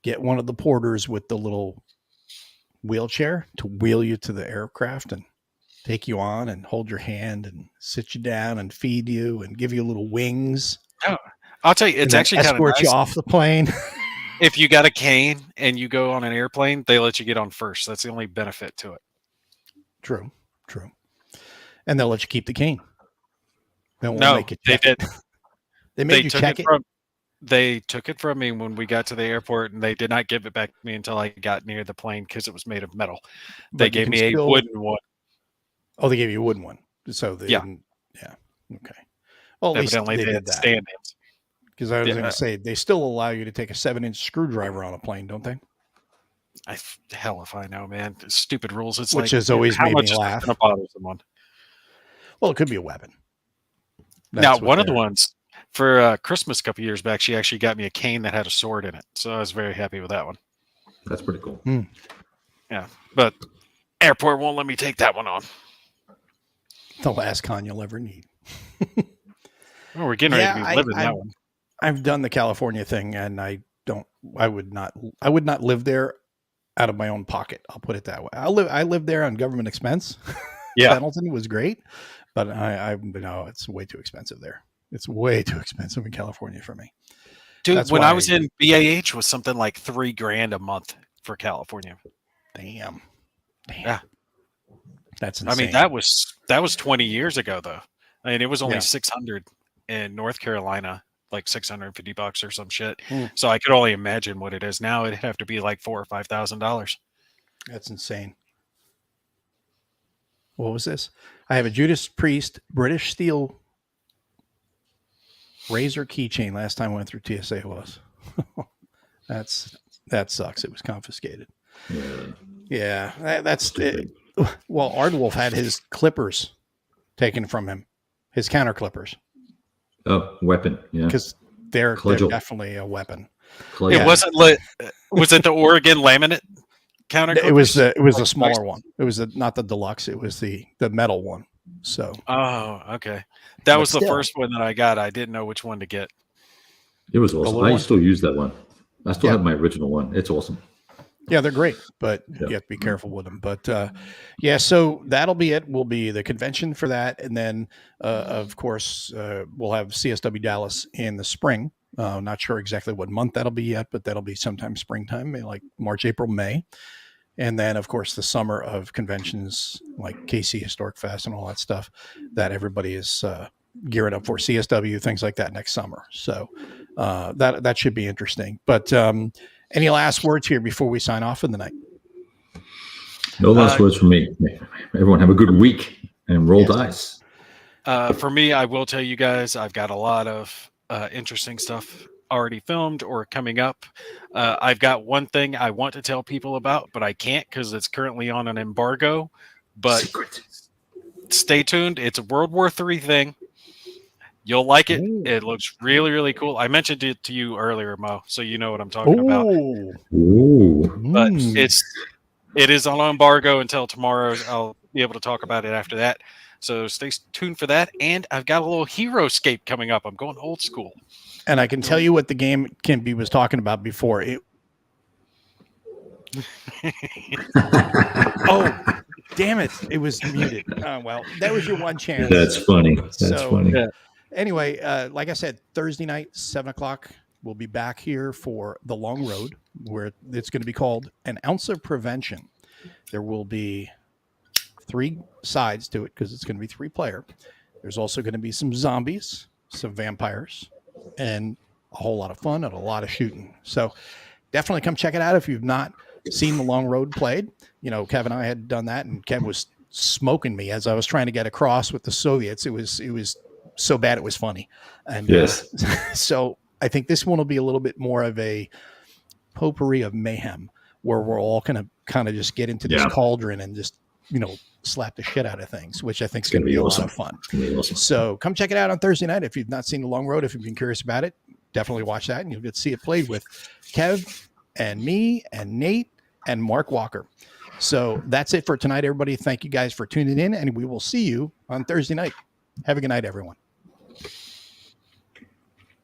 Get one of the porters with the little wheelchair to wheel you to the aircraft and take you on and hold your hand and sit you down and feed you and give you little wings. Oh, I'll tell you, it's actually kind of escort nice. You off the plane. If you got a cane and you go on an airplane, they let you get on first. That's the only benefit to it. True. And they'll let you keep the cane. They won't No, make you they check did. it. They made you check it. They took it from me when we got to the airport, and they did not give it back to me until I got near the plane because it was made of metal. They But you gave can me a still- wooden one. Oh, they gave you a wooden one. So they Yeah. didn't. Yeah. Okay. Well, at least Evidently, they they did had that. stand-ins. Because I was Yeah. going to say, they still allow you to take a 7-inch screwdriver on a plane, don't they? Hell if I know, man. Stupid rules. It's Which like, has always how made much me is laugh. going to bother someone? Well, it could be a weapon. Now, That's what one of the they're- ones for Christmas a couple years back, she actually got me a cane that had a sword in it. So I was very happy with that one. That's pretty cool. But airport won't let me take that one on. the last con you'll ever need. Oh, we're getting ready to be living that one. I've done the California thing, and I would not live there out of my own pocket. I'll put it that way. I live there on government expense. Yeah. Pendleton was great, but no, it's way too expensive there. It's way too expensive in California for me. Dude, That's when why I was in BAH was something like $3,000 a month for California. Damn. Yeah. That's I insane. mean, that was 20 years ago though. I mean, it was only Yeah. 600 in North Carolina, like $650 or some shit. Mm. So I could only imagine what it is now. It'd have to be like $4,000 or $5,000. That's insane. What was this? I have a Judas Priest British steel razor keychain. Last time I went through TSA was. That sucks. It was confiscated. Yeah, that's it. Well, Ardwolf had his clippers taken from him, his counter clippers, Oh, weapon. Yeah. because they're Cudgel. definitely a weapon. Cudgel. It wasn't was it the Oregon laminate counter? It was clippers? the smaller one. It was not the deluxe. It was the metal one. So Oh, okay. That But was the still. first one that I got. I didn't know which one to get. It was awesome. little I one? still use that one. I still Yeah. have my original one. It's awesome. yeah, they're great, but Yeah. you have to be careful with them. But yeah, so that'll be it. Will be the convention for that, and then of course we'll have CSW Dallas in the spring. Not sure exactly what month that'll be yet, but that'll be sometime springtime, maybe like March, April, May. And then, of course, the summer of conventions like KC Historic Fest and all that stuff that everybody is gearing up for, CSW, things like that next summer. So that should be interesting. But any last words here before we sign off for the night? No last words from me. Everyone have a good week and roll Yes. dice. For me, I will tell you guys, I've got a lot of interesting stuff already filmed or coming up. I've got one thing I want to tell people about, but I can't because it's currently on an embargo. But Secret. stay tuned. It's a World War III thing. You'll like it. Ooh. It looks really, really cool. I mentioned it to you earlier, Mo, so you know what I'm talking about. Ooh. Ooh. But Mm. it is on embargo until tomorrow. I'll be able to talk about it after that. So stay tuned for that. And I've got a little Heroscape coming up. I'm going old school. And I can tell you what the game Kimpy was talking about before. Oh, damn it. It was muted. Oh, well, that was your one chance. That's funny. That's So- funny. Yeah. Anyway, like I said, Thursday night, 7:00, we'll be back here for The Long Road, where it's going to be called An Ounce of Prevention. There will be 3 sides to it because it's going to be 3-player. There's also going to be some zombies, some vampires, and a whole lot of fun and a lot of shooting. So definitely come check it out if you've not seen The Long Road played. You know, Kev and I had done that, and Kev was smoking me as I was trying to get across with the Soviets. It was so bad it was funny. And Yes. so I think this one will be a little bit more of a potpourri of mayhem, where we're all going to kind of just get into this Yeah. cauldron and just, you know, slap the shit out of things, which I think is It's going gonna to be be a awesome. lot of fun. It's gonna be awesome. So come check it out on Thursday night. If you've not seen The Long Road, if you've been curious about it, definitely watch that, and you'll get to see it played with Kev and me and Nate and Mark Walker. So that's it for tonight, everybody. Thank you guys for tuning in, and we will see you on Thursday night. Have a good night, everyone.